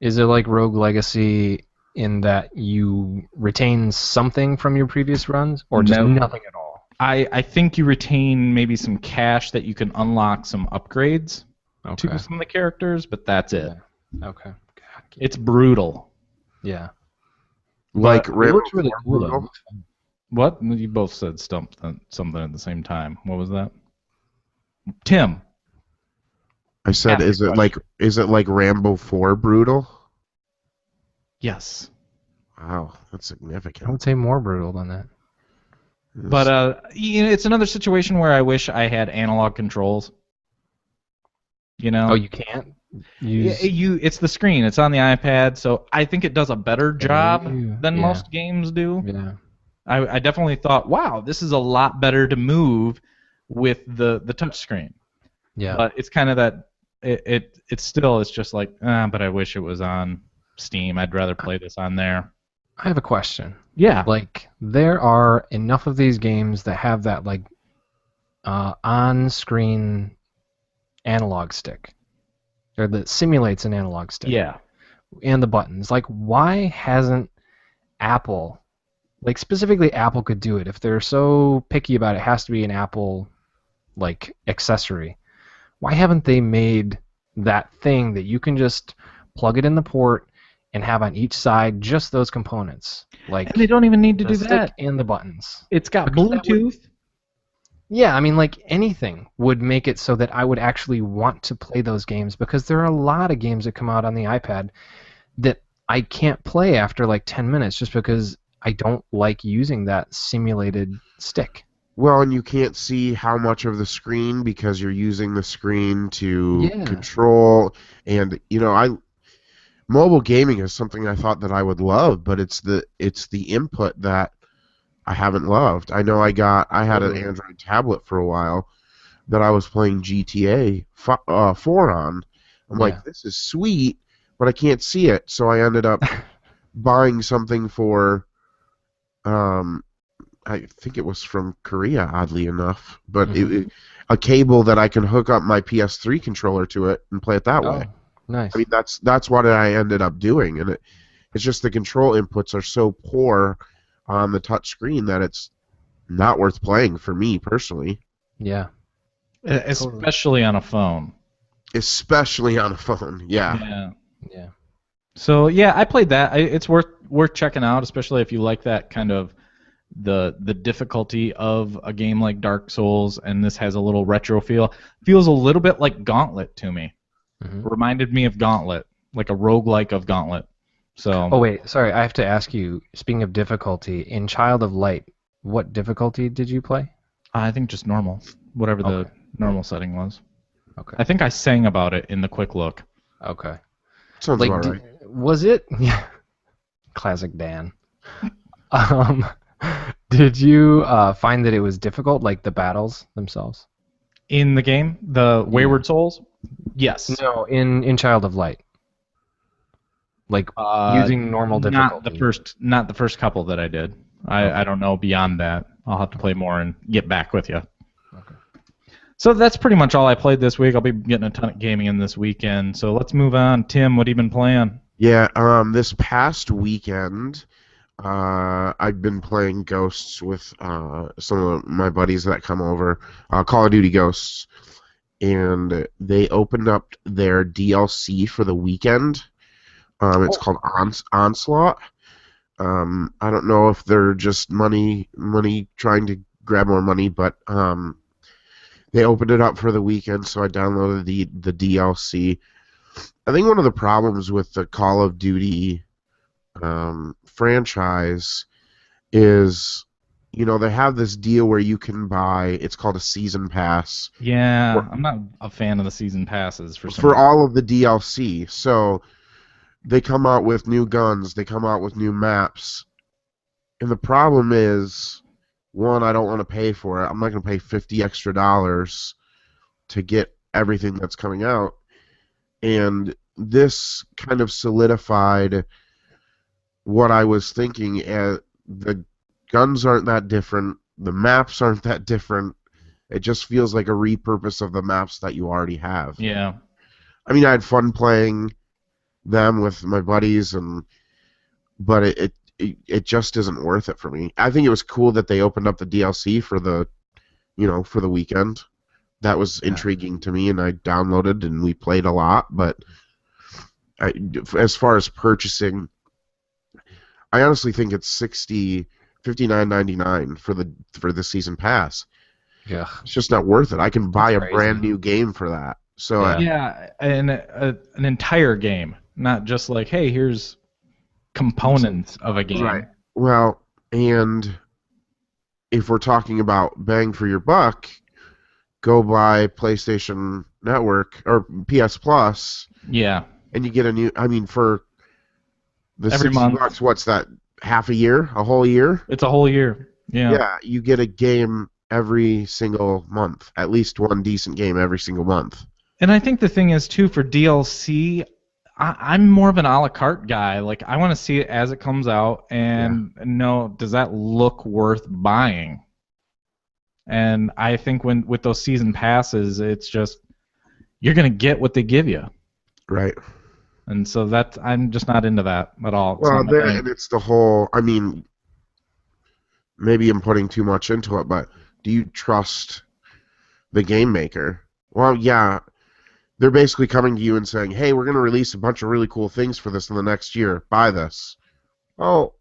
Is it like Rogue Legacy in that you retain something from your previous runs, or just nothing at all? I think you retain maybe some cash that you can unlock some upgrades to some of the characters, but that's it. Yeah. Okay. It's brutal. Yeah. Like It looks really cool though. Brutal? What? You both said something at the same time. What was that? Tim. I said, Ask a is it like Rambo 4 brutal? Yes. Wow, that's I significant. would say more brutal than that. But it's another situation where I wish I had analog controls. Oh, you can't use. It's the screen. It's on the iPad, so I think it does a better job than most games do. Yeah. I definitely thought, wow, this is a lot better to move with the touchscreen. Yeah. But it's kind of that it's just like, but I wish it was on Steam. I'd rather play this on there. I have a question. Yeah. Like, there are enough of these games that have that like on-screen analog stick, or that simulates an analog stick. Yeah. And the buttons. Like, why hasn't Apple, like specifically Apple could do it if they're so picky about it has to be an Apple like accessory. Why haven't they made that thing that you can just plug it in the port and have on each side just those components, like And they don't even need to the do stick that. and the buttons. It's got Because that would- Bluetooth. Yeah, I mean, like anything would make it so that I would actually want to play those games, because there are a lot of games that come out on the iPad that I can't play after like 10 minutes just because I don't like using that simulated stick. Well, and you can't see how much of the screen because you're using the screen to Yeah. control. And mobile gaming is something I thought that I would love, but it's the input that I haven't loved. I know I had an Totally. Android tablet for a while that I was playing GTA 4 on. I'm Yeah. like, this is sweet, but I can't see it. So I ended up buying something for, I think it was from Korea, oddly enough, but a cable that I can hook up my PS3 controller to it and play it that way. Nice. I mean, that's what I ended up doing, and it's just the control inputs are so poor on the touch screen that it's not worth playing for me personally. Yeah. Especially on a phone. Especially on a phone, yeah. Yeah. So yeah, I played that. It's worth checking out, especially if you like that kind of the difficulty of a game like Dark Souls, and this has a little retro feel. Feels a little bit like Gauntlet to me. Reminded me of Gauntlet, like a roguelike of Gauntlet. So. Oh wait, sorry, I have to ask you, speaking of difficulty, in Child of Light, what difficulty did you play? I think just normal, whatever the normal setting was. Okay. I think I sang about it in the quick look. Okay. Sounds Like, about right. was it? Yeah. Classic Dan. Did you find that it was difficult, like the battles themselves? In the game, the Wayward Souls? Yes. No, in Child of Light. Like using normal difficulty. Not the first couple that I did. I don't know beyond that. I'll have to play more and get back with you. Okay. So that's pretty much all I played this week. I'll be getting a ton of gaming in this weekend. So let's move on. Tim, what have you been playing? Yeah, this past weekend, I've been playing Ghosts with some of my buddies that come over, Call of Duty Ghosts, and they opened up their DLC for the weekend. It's called Onslaught. I don't know if they're just money trying to grab more money, but they opened it up for the weekend, so I downloaded the DLC. I think one of the problems with the Call of Duty franchise is, they have this deal where you can buy, it's called a season pass. Yeah, I'm not a fan of the season passes for some For reason. all of the DLC. So they come out with new guns, they come out with new maps. And the problem is, one, I don't want to pay for it. I'm not going to pay $50 extra to get everything that's coming out. And this kind of solidified what I was thinking. The guns aren't that different. The maps aren't that different. It just feels like a repurpose of the maps that you already have. Yeah. I mean, I had fun playing them with my buddies, but it just isn't worth it for me. I think it was cool that they opened up the DLC for the weekend. That was intriguing to me, and I downloaded and we played a lot. But as far as purchasing, I honestly think it's $59.99 for the season pass. Yeah. It's just not worth it. I can buy a crazy. brand new game for that. So Yeah, and an entire game, not just like, hey, here's components of a game. Right. Well, and if we're talking about bang for your buck, go buy PlayStation Network or PS Plus. Yeah. And you get a new. I mean, for the Every month. $60, what's that? Half a year? A whole year? It's a whole year. Yeah. Yeah, you get a game every single month. At least one decent game every single month. And I think the thing is, too, for DLC, I'm more of an a la carte guy. Like, I want to see it as it comes out and know, does that look worth buying? And I think with those season passes, it's just, you're going to get what they give you. Right. And so I'm just not into that at all. Well, and it's the whole, I mean, maybe I'm putting too much into it, but do you trust the game maker? Well, yeah, They're basically coming to you and saying, hey, we're going to release a bunch of really cool things for this in the next year. Buy this. Oh,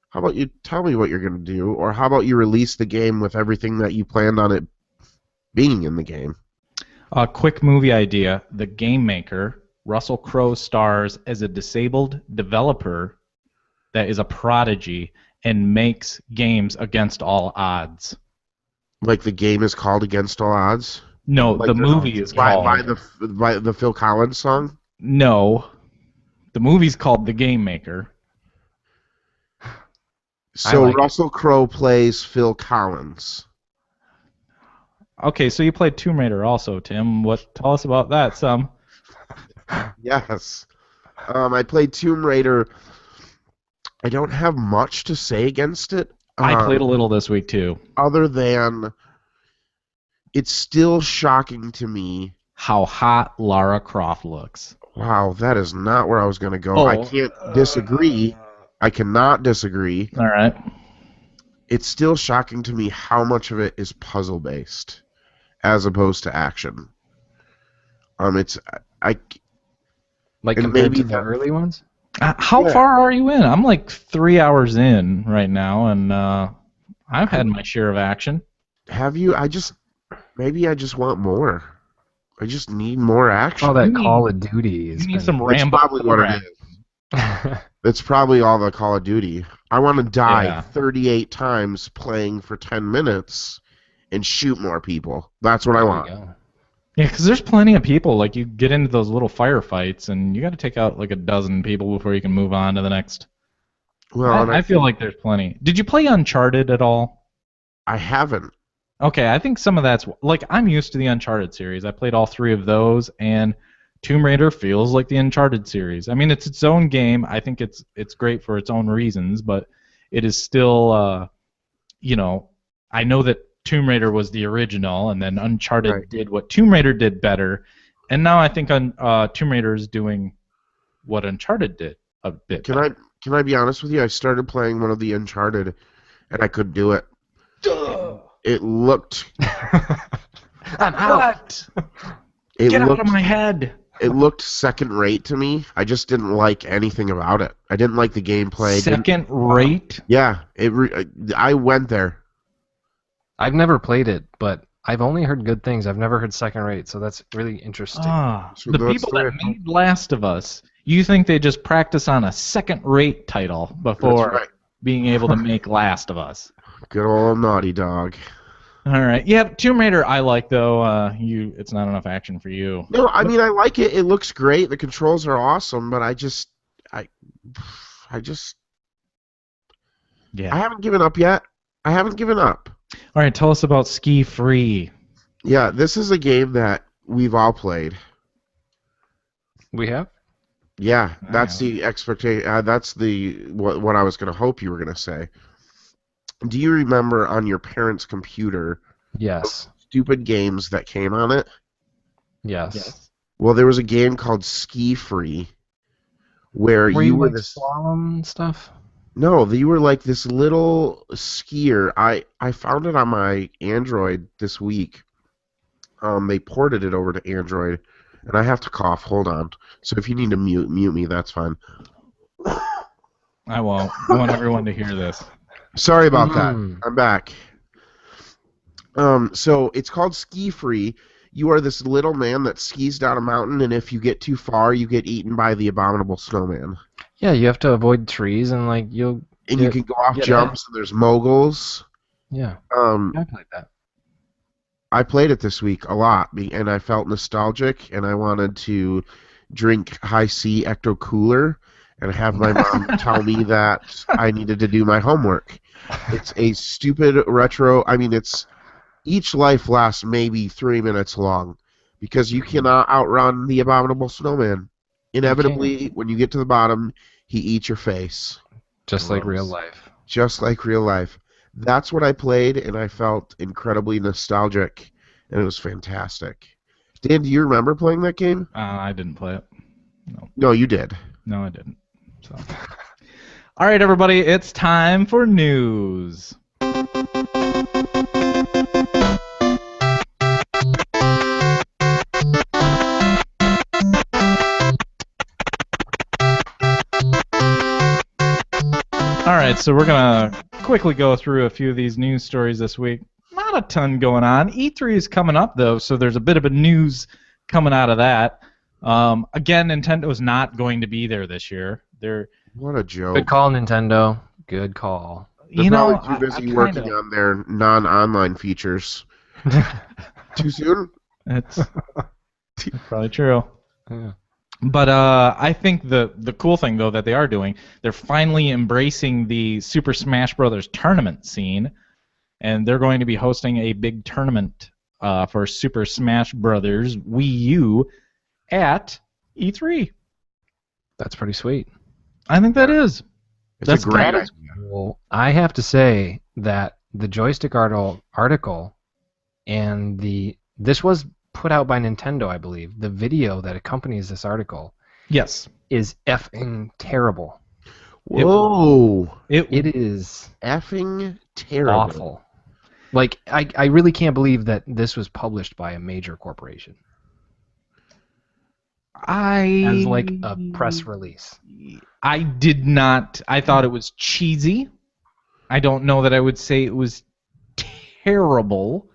how about you tell me what you're going to do? Or how about you release the game with everything that you planned on it being in the game? A quick movie idea. The Game Maker, Russell Crowe stars as a disabled developer that is a prodigy and makes games against all odds. Like the game is called Against All Odds? No, Like the movie is called... by the Phil Collins song? No. The movie's called The Game Maker. So like Russell Crowe plays Phil Collins. Okay, so you played Tomb Raider also, Tim. Tell us about that some. Yes. I played Tomb Raider. I don't have much to say against it. I played a little this week, too. Other than it's still shocking to me how hot Lara Croft looks. Wow, that is not where I was going to go. Oh. I can't disagree. I cannot disagree. All right. It's still shocking to me how much of it is puzzle-based as opposed to action. Like compared maybe to the early ones? How far are you in? I'm like 3 hours in right now, and I've had my share of action. Have you? Maybe I just want more. I just need more action. Oh, that Call of Duty is. You need some That's Rambo. probably what it is. It's probably all the Call of Duty. I want to die 38 times playing for 10 minutes and shoot more people. That's what I want. Yeah, because there's plenty of people. Like, you get into those little firefights, and you got to take out like a dozen people before you can move on to the next. Well, I feel like there's plenty. Did you play Uncharted at all? I haven't. Okay, I think some of that's... Like, I'm used to the Uncharted series. I played all 3 of those, and Tomb Raider feels like the Uncharted series. I mean, it's its own game. I think it's great for its own reasons, but it is still, I know that Tomb Raider was the original, and then Uncharted did what Tomb Raider did better, and now I think Tomb Raider is doing what Uncharted did a bit better. Can I be honest with you? I started playing one of the Uncharted, and I couldn't do it. It looked... I'm out! Get out of my head! It looked second rate to me. I just didn't like anything about it. I didn't like the gameplay. Second rate? Yeah, I went there. I've never played it, but I've only heard good things. I've never heard second rate, so that's really interesting. So the that's people that made Last of Us, you think they just practice on a second-rate title before being able to make Last of Us? Good old Naughty Dog. All right. Yeah, Tomb Raider I like, though. It's not enough action for you. No, I mean, I like it. It looks great. The controls are awesome, but I haven't given up yet. I haven't given up. All right, tell us about Ski Free. Yeah, this is a game that we've all played. We have? Yeah, that's the expectation. That's what I was going to hope you were going to say. Do you remember on your parents' computer? Yes. Stupid games that came on it? Yes. Well, there was a game called Ski Free, where you were this slalom stuff. No, you were like this little skier. I found it on my Android this week. They ported it over to Android, and I have to cough. Hold on. So if you need to mute me, that's fine. I won't. I want everyone to hear this. Sorry about that. I'm back. So it's called Ski Free. You are this little man that skis down a mountain, and if you get too far, you get eaten by the abominable snowman. Yeah, you have to avoid trees, and you can go off jumps, and there's moguls. Yeah. I played that. I played it this week a lot, and I felt nostalgic, and I wanted to drink High C Ecto Cooler and have my mom tell me that I needed to do my homework. It's a stupid retro. I mean, each life lasts maybe 3 minutes long because you cannot outrun the abominable snowman. Inevitably, when you get to the bottom, he eats your face. Just like real life. Just like real life. That's what I played, and I felt incredibly nostalgic, and it was fantastic. Dan, do you remember playing that game? I didn't play it. No. No, you did. No, I didn't. So. All right, everybody, it's time for news. right, so we're going to quickly go through a few of these news stories this week. Not a ton going on. E3 is coming up, though, so there's a bit of a news coming out of that. Again, Nintendo's not going to be there this year. What a joke. Good call, Nintendo. Good call. They're probably too busy working on their non-online features. Too soon? It's probably true. Yeah. But I think the cool thing, though, that they are doing, they're finally embracing the Super Smash Bros. Tournament scene, and they're going to be hosting a big tournament for Super Smash Bros. Wii U at E3. That's pretty sweet. I think that is. It's a great idea. Well, I have to say that the joystick article and this was put out by Nintendo, I believe. The video that accompanies this article Yes. is effing terrible. Whoa. It is Effing terrible. awful. Like, I really can't believe that this was published by a major corporation as like a press release. I did not. I thought it was cheesy. I don't know that I would say it was terrible.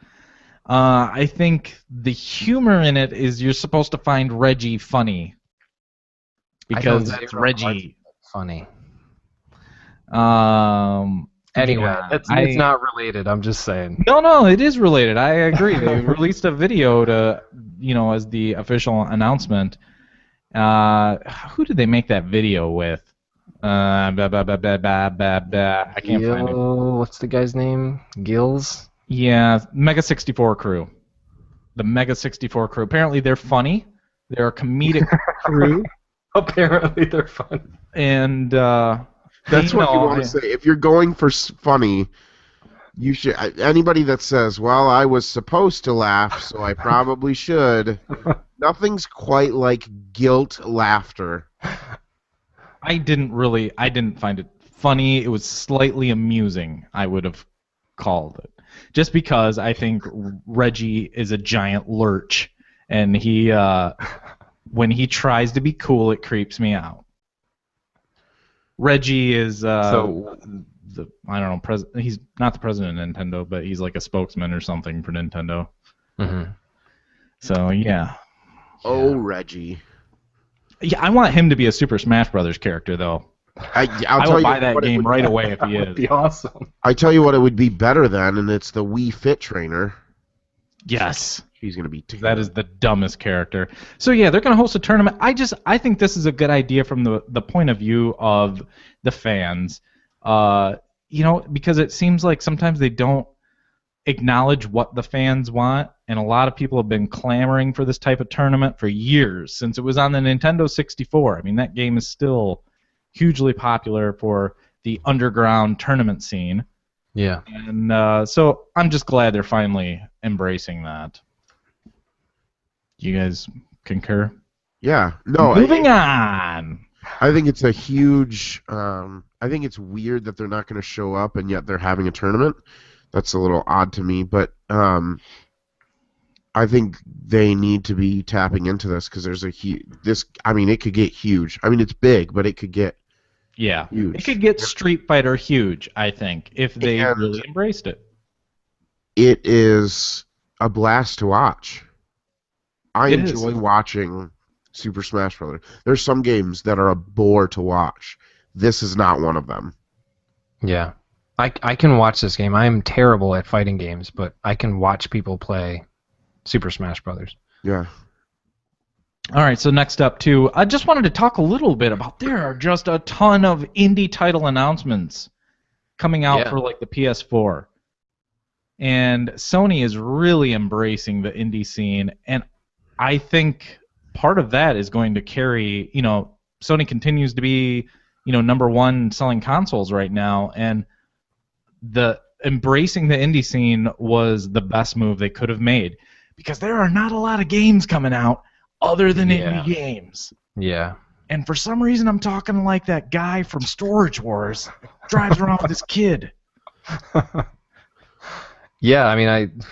I think the humor in it is you're supposed to find Reggie funny because it's Reggie. Funny. Anyway, Yeah, it's not related. I'm just saying. No, it is related. I agree. They released a video to, as the official announcement. Who did they make that video with? I can't find it. What's the guy's name? Gills? Yeah, Mega 64 crew. The Mega 64 crew. Apparently they're funny. They're a comedic crew. Apparently they're fun. And that's what you want to say. If you're going for funny, you should. Anybody that says, "Well, I was supposed to laugh, so I probably should," nothing's quite like guilt laughter. I didn't find it funny. It was slightly amusing, I would have called it. Just because I think Reggie is a giant lurch, and he when he tries to be cool, it creeps me out. Reggie is I don't know, he's not the president of Nintendo, but he's like a spokesman or something for Nintendo. Mm-hmm. So yeah. Oh, Reggie. Yeah, I want him to be a Super Smash Brothers character, though. I will buy that game right away if he is. That'd be awesome. I tell you what, it would be better than, and it's the Wii Fit Trainer. Yes. He's going to be that is the dumbest character. So yeah, they're going to host a tournament. I think this is a good idea from the point of view of the fans. Because it seems like sometimes they don't acknowledge what the fans want, and a lot of people have been clamoring for this type of tournament for years, since it was on the Nintendo 64. I mean, that game is still hugely popular for the underground tournament scene. Yeah. And so I'm just glad they're finally embracing that. You guys concur? Yeah. No. Moving on. I think it's a huge. I think it's weird that they're not going to show up, and yet they're having a tournament. That's a little odd to me, but I think they need to be tapping into this because there's it could get huge. I mean, it's big, but it could get huge. It could get Street Fighter huge, I think, if they really embraced it. It is a blast to watch. I enjoy watching Super Smash Bros. There's some games that are a bore to watch. This is not one of them. Yeah. I can watch this game. I am terrible at fighting games, but I can watch people play Super Smash Brothers. Yeah. All right, so next up, too, I just wanted to talk a little bit about there are just a ton of indie title announcements coming out for, like, the PS4. And Sony is really embracing the indie scene, and I think part of that is going to carry, Sony continues to be, number one selling consoles right now, and the embracing the indie scene was the best move they could have made, because there are not a lot of games coming out other than indie games. Yeah. And for some reason, I'm talking like that guy from Storage Wars drives around with his kid. Yeah, I mean,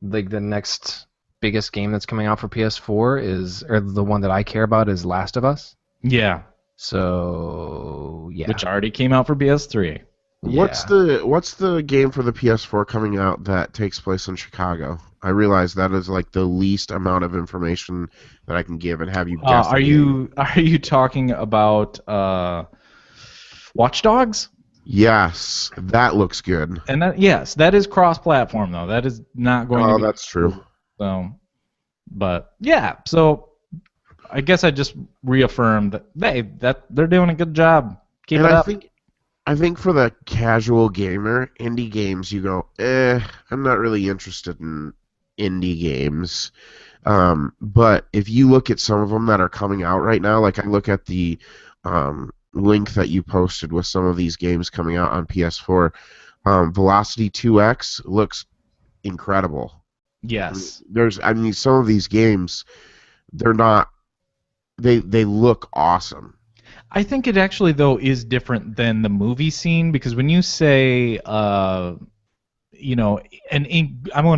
like the next biggest game that's coming out for PS4 or the one that I care about is Last of Us. Yeah. So yeah. which already came out for PS3. What's the game for the PS4 coming out that takes place in Chicago? I realize that is like the least amount of information that I can give and have you guess. Are you talking about Watch Dogs? Yes, that looks good. And yes, that is cross-platform though. That is not going to Oh, be. that's true. So, but yeah, so I guess I just reaffirmed that they're doing a good job. Keep And it up. I think for the casual gamer, indie games, you go, I'm not really interested in indie games. But if you look at some of them that are coming out right now, like I look at the link that you posted with some of these games coming out on PS4, Velocity 2X looks incredible. Yes. Some of these games, they're not, they look awesome. I think it actually though is different than the movie scene because when you say, I'm going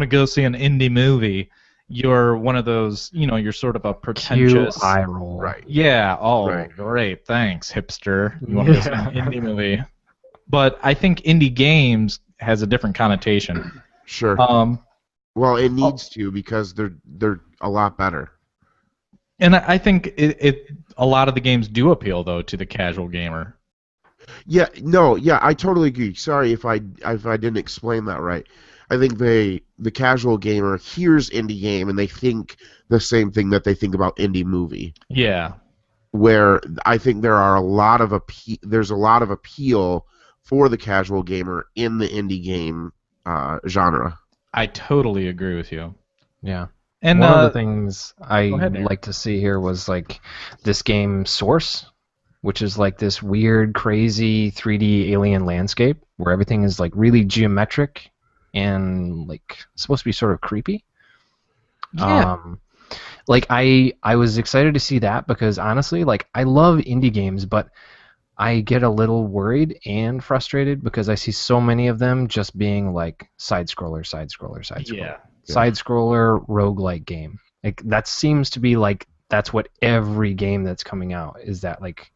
to go see an indie movie, you're one of those, you're sort of a pretentious. Cue eye roll. Right. Yeah. Oh, Right. Great. Thanks, hipster. You want to go see an indie movie? But I think indie games has a different connotation. Sure. Well, it needs to because they're a lot better. And I think a lot of the games do appeal though to the casual gamer. Yeah, I totally agree. Sorry if I didn't explain that right. I think the casual gamer hears indie game and they think the same thing that they think about indie movie. Yeah. Where I think there's a lot of appeal for the casual gamer in the indie game genre. I totally agree with you. Yeah. And one of the things I go ahead, Aaron. like to see here was like this game Source, which is like this weird, crazy 3D alien landscape where everything is like really geometric and like supposed to be sort of creepy. Yeah. Like I was excited to see that because honestly, like I love indie games, but I get a little worried and frustrated because I see so many of them just being like side scroller. Yeah. Side scroller roguelike game. Like that seems to be like that's what every game that's coming out is that like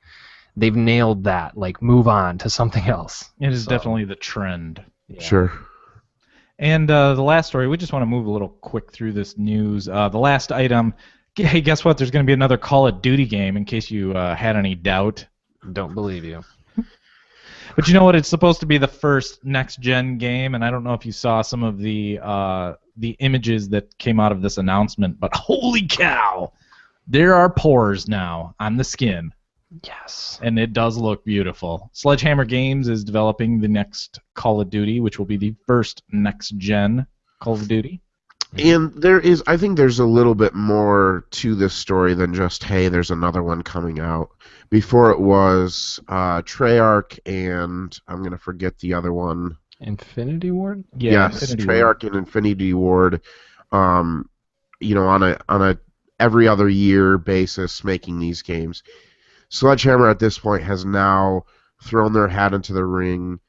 they've nailed that. Like move on to something else. It is definitely the trend. Yeah. Sure. And the last story, we just want to move a little quick through this news. The last item, hey, guess what? There's going to be another Call of Duty game in case you had any doubt. Don't believe you. But you know what? It's supposed to be the first next-gen game, and I don't know if you saw some of the images that came out of this announcement, but holy cow! There are pores now on the skin. Yes. And it does look beautiful. Sledgehammer Games is developing the next Call of Duty, which will be the first next-gen Call of Duty. And I think there's a little bit more to this story than just, hey, there's another one coming out. Before it was Treyarch and I'm going to forget the other one. Infinity Ward? Yeah, Yes, Infinity Treyarch Ward. and Infinity Ward, on a every other year basis making these games. Sledgehammer at this point has now thrown their hat into the ring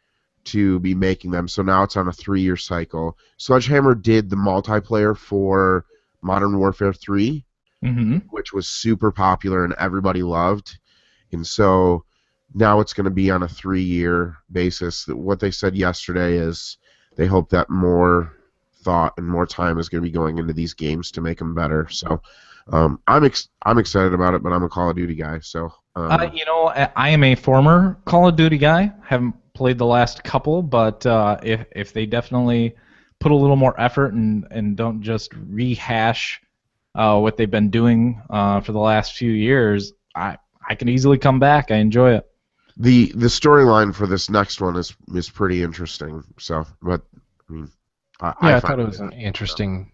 to be making them, so now it's on a 3-year cycle. Sledgehammer did the multiplayer for Modern Warfare 3, which was super popular and everybody loved, and so now it's going to be on a 3-year basis. What they said yesterday is they hope that more thought and more time is going to be going into these games to make them better. So I'm excited about it, but I'm a Call of Duty guy, so. I am a former Call of Duty guy. Haven't played the last couple, but if they definitely put a little more effort and don't just rehash what they've been doing for the last few years, I can easily come back. I enjoy it. The storyline for this next one is pretty interesting. So, but I mean, I thought it was an interesting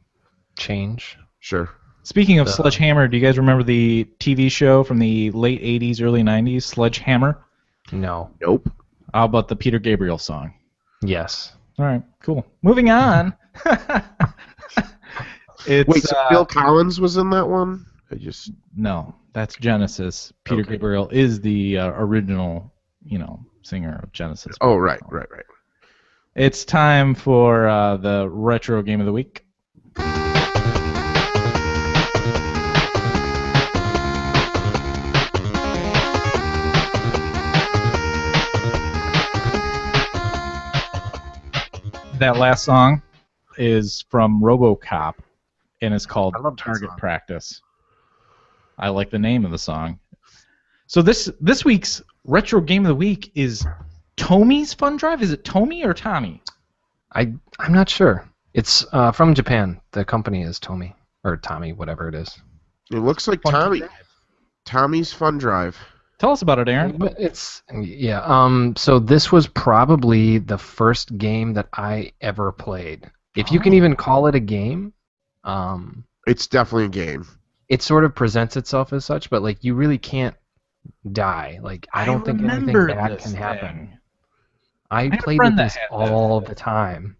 change. Sure. Speaking of Sledgehammer, do you guys remember the TV show from the late 80s, early 90s, Sledgehammer? No. Nope. How about the Peter Gabriel song? Yes. All right, cool. Moving on. Wait, so Phil Collins was in that one? No, that's Genesis. Peter Gabriel is the original, singer of Genesis. Oh, right. It's time for the retro game of the week. that last song is from RoboCop, and it's called I love that Target song. Practice. I like the name of the song. So this week's retro game of the week is Tomi's Fun Drive. Is it Tomi or Tommy? I'm not sure. It's from Japan. The company is Tomi or Tommy, whatever it is. It looks like Tommy's Fun Drive. Tell us about it, Aaron. But so this was probably the first game that I ever played. If you can even call it a game, It's definitely a game. it sort of presents itself as such, but like you really can't die. Like I don't think anything remember bad this can happen. thing. I had a played friend with that this had all this. the time.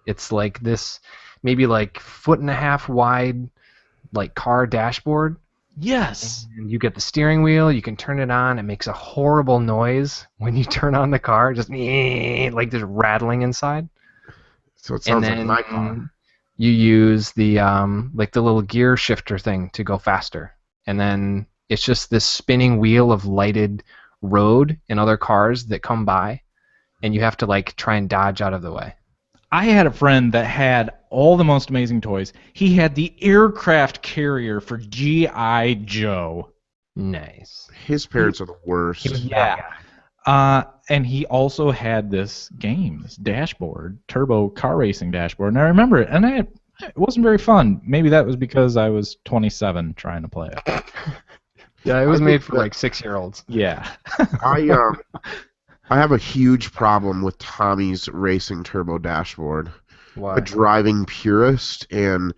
It's like this, maybe like 1.5 foot wide, like car dashboard. Yes. And you get the steering wheel. You can turn it on. It makes a horrible noise when you turn on the car, just like there's rattling inside. So it And sounds like then my car. you use the like the little gear shifter thing to go faster. And then it's just this spinning wheel of lighted road and other cars that come by, and you have to like try and dodge out of the way. I had a friend that had all the most amazing toys. He had the aircraft carrier for G.I. Joe. Nice. His parents are the worst. Yeah. And he also had this game, this dashboard, turbo car racing dashboard, and I remember it, and it wasn't very fun. Maybe that was because I was 27 trying to play it. Yeah, it was I made think for that- like 6-year-olds. Yeah. I have a huge problem with Tommy's racing turbo dashboard. Why? A driving purist, and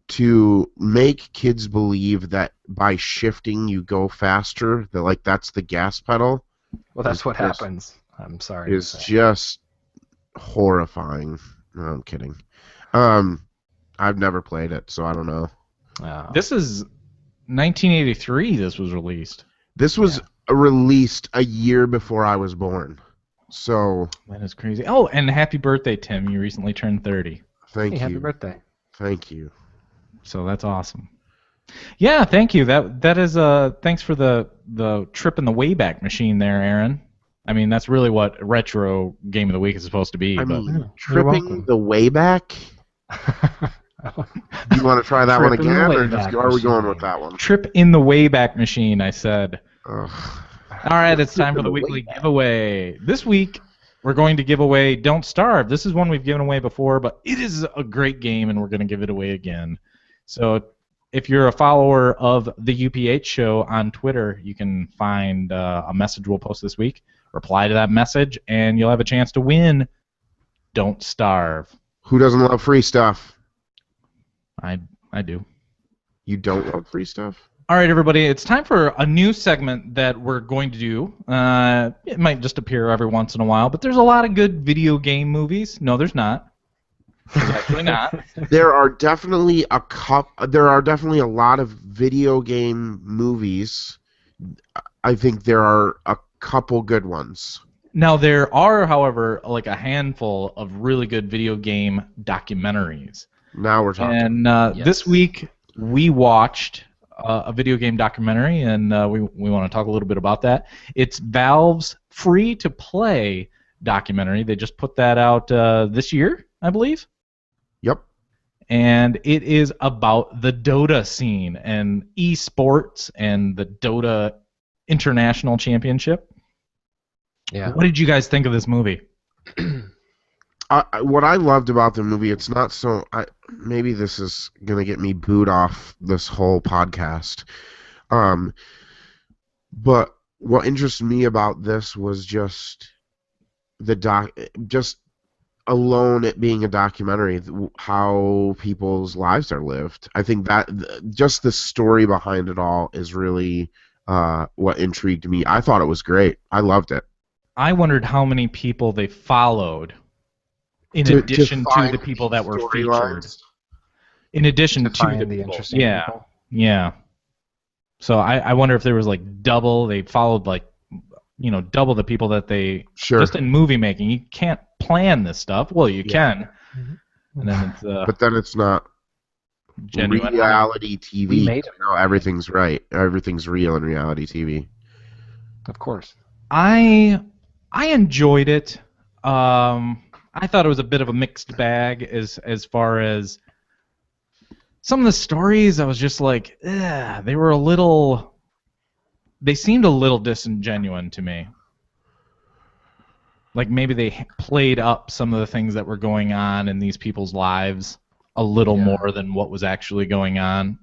to make kids believe that by shifting you go faster, that that's the gas pedal, Well, that's what Yes. happens. I'm sorry. to is say. just horrifying. No, I'm kidding. I've never played it, so I don't know. This is 1983 this was released. This was released a year before I was born. So, That is crazy. Oh, and happy birthday, Tim. You recently turned 30. thank Hey, happy you. birthday. Thank you. So that's awesome. Yeah, thank you. That is thanks for the trip in the Wayback Machine there, Aaron. I mean, that's really what retro game of the week is supposed to be. I but mean, you're tripping welcome. the way back. Do you want to try that one Tripping the again, or Wayback are we going with Machine. that one? trip in the Wayback Machine, I said. Ugh. All right, it's time for in the the weekly Wayback. giveaway. This week, we're going to give away Don't Starve. This is one we've given away before, but it is a great game, and we're going to give it away again. So if you're a follower of the UPH show on Twitter, you can find a message we'll post this week. Reply to that message, and you'll have a chance to win Don't Starve. Who doesn't love free stuff? I do. You don't love free stuff? All right, everybody, it's time for a new segment that we're going to do. It might just appear every once in a while, but there's a lot of good video game movies. No, there's not. There's actually not. There are definitely a lot of video game movies. I think there are a couple good ones. Now, there are, however, like a handful of really good video game documentaries. Now we're talking. And Yes. this week, we watched a video game documentary, and we want to talk a little bit about that. It's Valve's free-to-play documentary. They just put that out this year, I believe. Yep. And it is about the Dota scene and esports and the Dota International Championship. Yeah. What did you guys think of this movie? What I loved about the movie, it's not so. Maybe this is gonna get me booed off this whole podcast. But what interested me about this was just just alone it being a documentary, how people's lives are lived. I think that just the story behind it all is really what intrigued me. I thought it was great. I loved it. I wondered how many people they followed in To addition to find the people that were featured. storylines. In addition To to find the the people. interesting Yeah, people. yeah. So I wonder if there was like double. They followed like double the people that they Sure. just in movie making. You can't plan this stuff. Well, you Yeah. can, and then it's But then it's not genuine. reality TV. We made it. No, everything's right. Everything's real in reality TV. Of course. I enjoyed it. I thought it was a bit of a mixed bag as far as some of the stories. I was just like, they were a little. They seemed a little disingenuous to me. Like maybe they played up some of the things that were going on in these people's lives a little more than what was actually going on.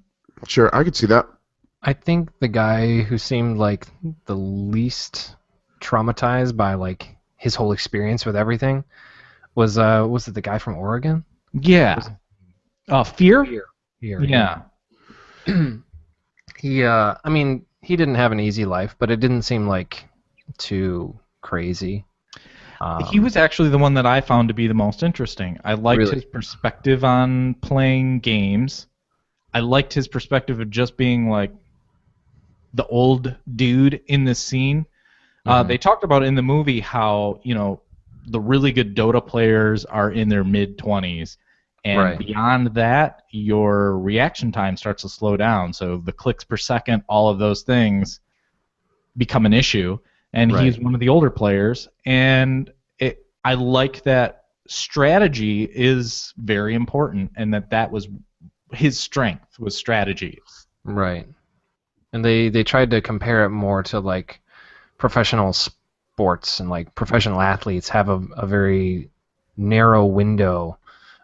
Sure, I could see that. I think the guy who seemed like the least traumatized by like his whole experience with everything was it the guy from Oregon? Yeah. Fear? Fear. Yeah. I mean, he didn't have an easy life, but it didn't seem like too crazy. He was actually the one that I found to be the most interesting. I liked his perspective on playing games. I liked his perspective of just being like the old dude in this scene. They talked about in the movie how, the really good Dota players are in their mid-20s. And beyond that, your reaction time starts to slow down. So the clicks per second, all of those things become an issue. And he's one of the older players. And I like that strategy is very important, and that was his strength, was strategy. Right. And they tried to compare it more to like professional sports, and like professional athletes have a very narrow window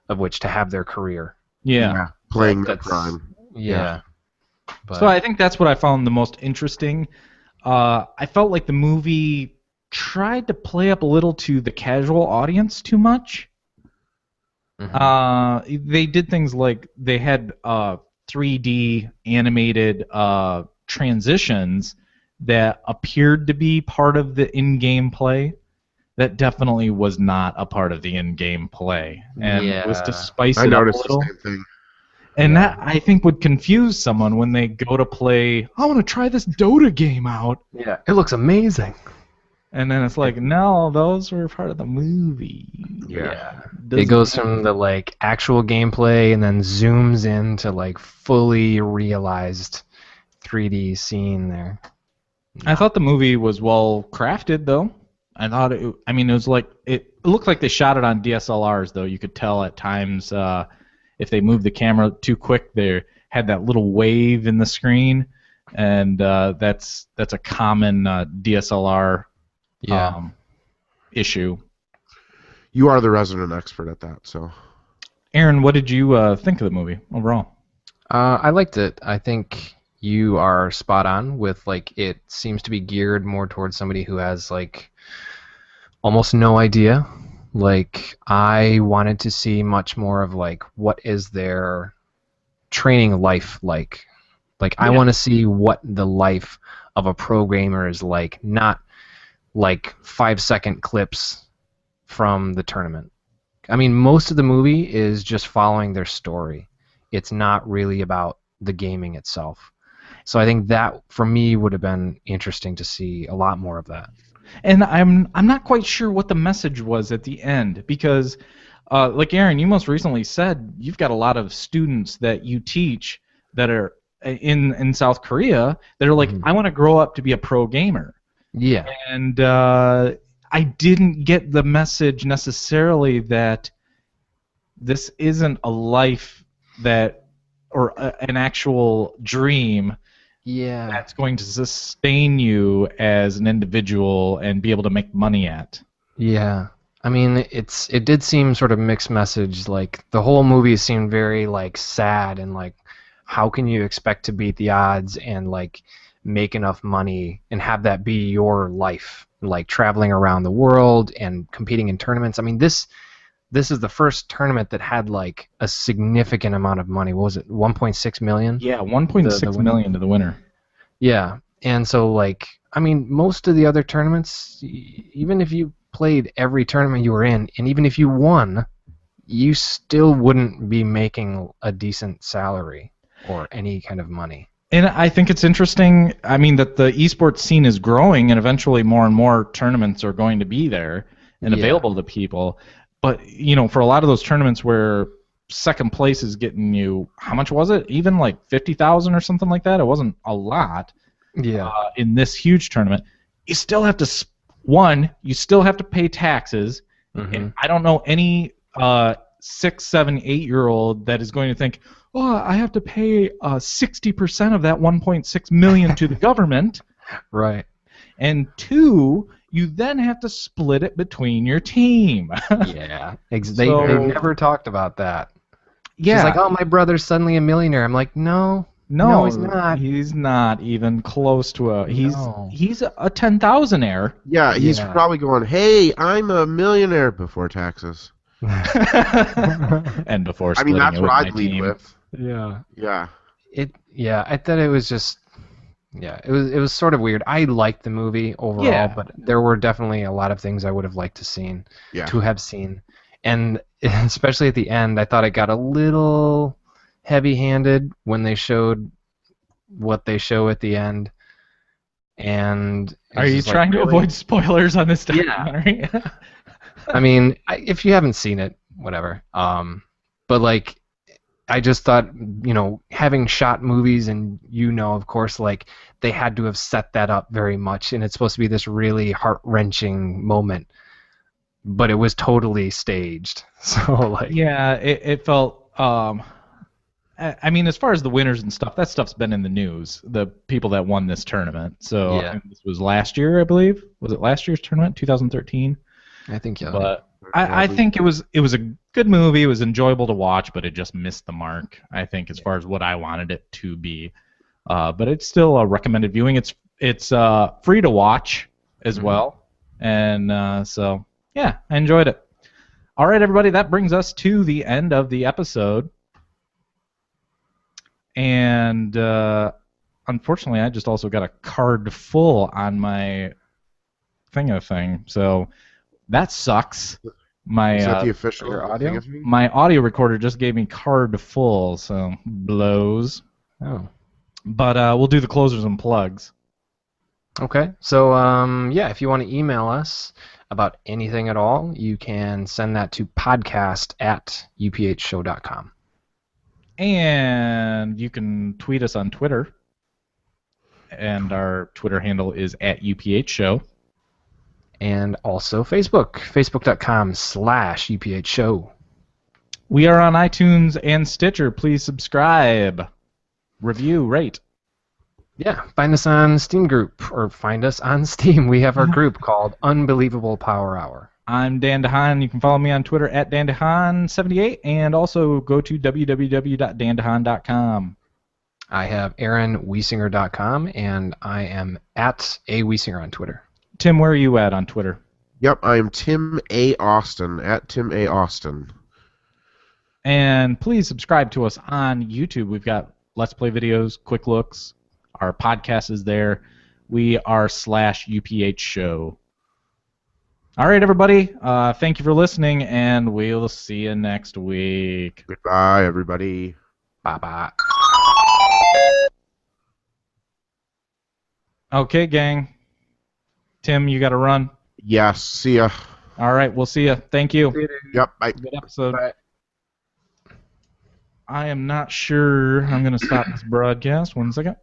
of which to have their career. Yeah. Playing their prime. Yeah. But, so I think that's what I found the most interesting. I felt like the movie tried to play up a little to the casual audience too much. They did things like they had 3D animated transitions that appeared to be part of the in-game play. That definitely was not a part of the in-game play, and it was to spice it up a little. The same thing. And that, I think, would confuse someone when they go to play, I want to try this Dota game out. Yeah, it looks amazing. And then it's like, no, those were part of the movie. Yeah. It goes from the like actual gameplay and then zooms into like fully realized 3D scene there. I thought the movie was well crafted, though. I thought it was like it looked like they shot it on DSLRs, though. You could tell at times if they moved the camera too quick, they had that little wave in the screen, and that's a common DSLR issue. You are the resident expert at that, so. Aaron, what did you think of the movie overall? I liked it. I think you are spot on with like it seems to be geared more towards somebody who has like almost no idea. Like I wanted to see much more of like what is their training life like. Like I want to see what the life of a pro gamer is like, not like 5-second clips from the tournament. I mean, most of the movie is just following their story. It's not really about the gaming itself. So I think that, for me, would have been interesting to see a lot more of that. And I'm not quite sure what the message was at the end, because, like Aaron, you most recently said you've got a lot of students that you teach that are in South Korea that are like, I want to grow up to be a pro gamer. Yeah. And I didn't get the message necessarily that this isn't a life or an actual dream that's going to sustain you as an individual and be able to make money at. Yeah. I mean, it did seem sort of mixed message. Like the whole movie seemed very like sad and like, how can you expect to beat the odds and like make enough money and have that be your life, like traveling around the world and competing in tournaments. I mean, this is the first tournament that had like a significant amount of money. What was it, 1.6 million? Yeah, 1.6 million to the winner. Yeah, and so like, I mean, most of the other tournaments, even if you played every tournament you were in, and even if you won, you still wouldn't be making a decent salary or any kind of money. And I think it's interesting, I mean, that the esports scene is growing, and eventually more and more tournaments are going to be there and available to people. But, for a lot of those tournaments where second place is getting you, how much was it? Even like 50,000 or something like that? It wasn't a lot. Yeah. In this huge tournament. You still have to, you still have to pay taxes, Mhm. I don't know any 6, 7, 8-year-old that is going to think, oh, I have to pay 60% of that 1.6 million to the government. Right. And 2, you then have to split it between your team. Yeah. They So- never talked about that. Yeah. She's like, oh, my brother's suddenly a millionaire. I'm like, no. No, he's not. He's not even close to a. No. He's a 10,000-aire. Yeah, he's Yeah. probably going, hey, I'm a millionaire before taxes. And before I splitting mean, that's it what with I'd my lead team. with. Yeah. Yeah. I thought it was just, it was sort of weird. I liked the movie overall, Yeah. but there were definitely a lot of things I would have liked Yeah. to have seen, and especially at the end, I thought it got a little heavy-handed when they showed what they show at the end. And it's Are you just like, trying to really? avoid spoilers on this Yeah. documentary? I mean, if you haven't seen it, whatever. But like, I just thought, having shot movies, and of course, like they had to have set that up very much, and it's supposed to be this really heart-wrenching moment, but it was totally staged. So like, Yeah, it felt. I mean, as far as the winners and stuff, that stuff's been in the news. The people that won this tournament. So Yeah. and this was last year, I believe. Was it last year's tournament, 2013? I think yeah. But I think it was a good movie. It was enjoyable to watch, but it just missed the mark, I think, as far as what I wanted it to be. But it's still a recommended viewing. It's free to watch as well, and so yeah, I enjoyed it. All right, everybody, that brings us to the end of the episode. And unfortunately, I just also got a card full on my thing, so that sucks. My Is that the official your audio? thing of me? my audio recorder just gave me card full, so blows. Oh. But we'll do the closers and plugs. Okay. So if you want to email us about anything at all, you can send that to podcast@uphshow.com. And you can tweet us on Twitter. And our Twitter handle is @UPH Show. And also Facebook, facebook.com/UPH Show. We are on iTunes and Stitcher. Please subscribe, review, rate. Yeah, find us on Steam group, or find us on Steam. We have our group called Unbelievable Power Hour. I'm Dan DeHaan. You can follow me on Twitter @DanDeHaan78, and also go to www.dandehaan.com. I have AaronWiesinger.com, and I am @AWiesinger on Twitter. Tim, where are you at on Twitter? Yep, I am Tim A. Austin, @TimAAustin. And please subscribe to us on YouTube. We've got Let's Play videos, quick looks. Our podcast is there. We are /UPH Show. All right, everybody. Thank you for listening, and we'll see you next week. Goodbye, everybody. Bye-bye. Okay, gang. Tim, you got to run. Yes, see ya. All right, we'll see you. Thank you. Yep, bye. Good episode. Bye. I am not sure I'm going to stop this broadcast. 1 second.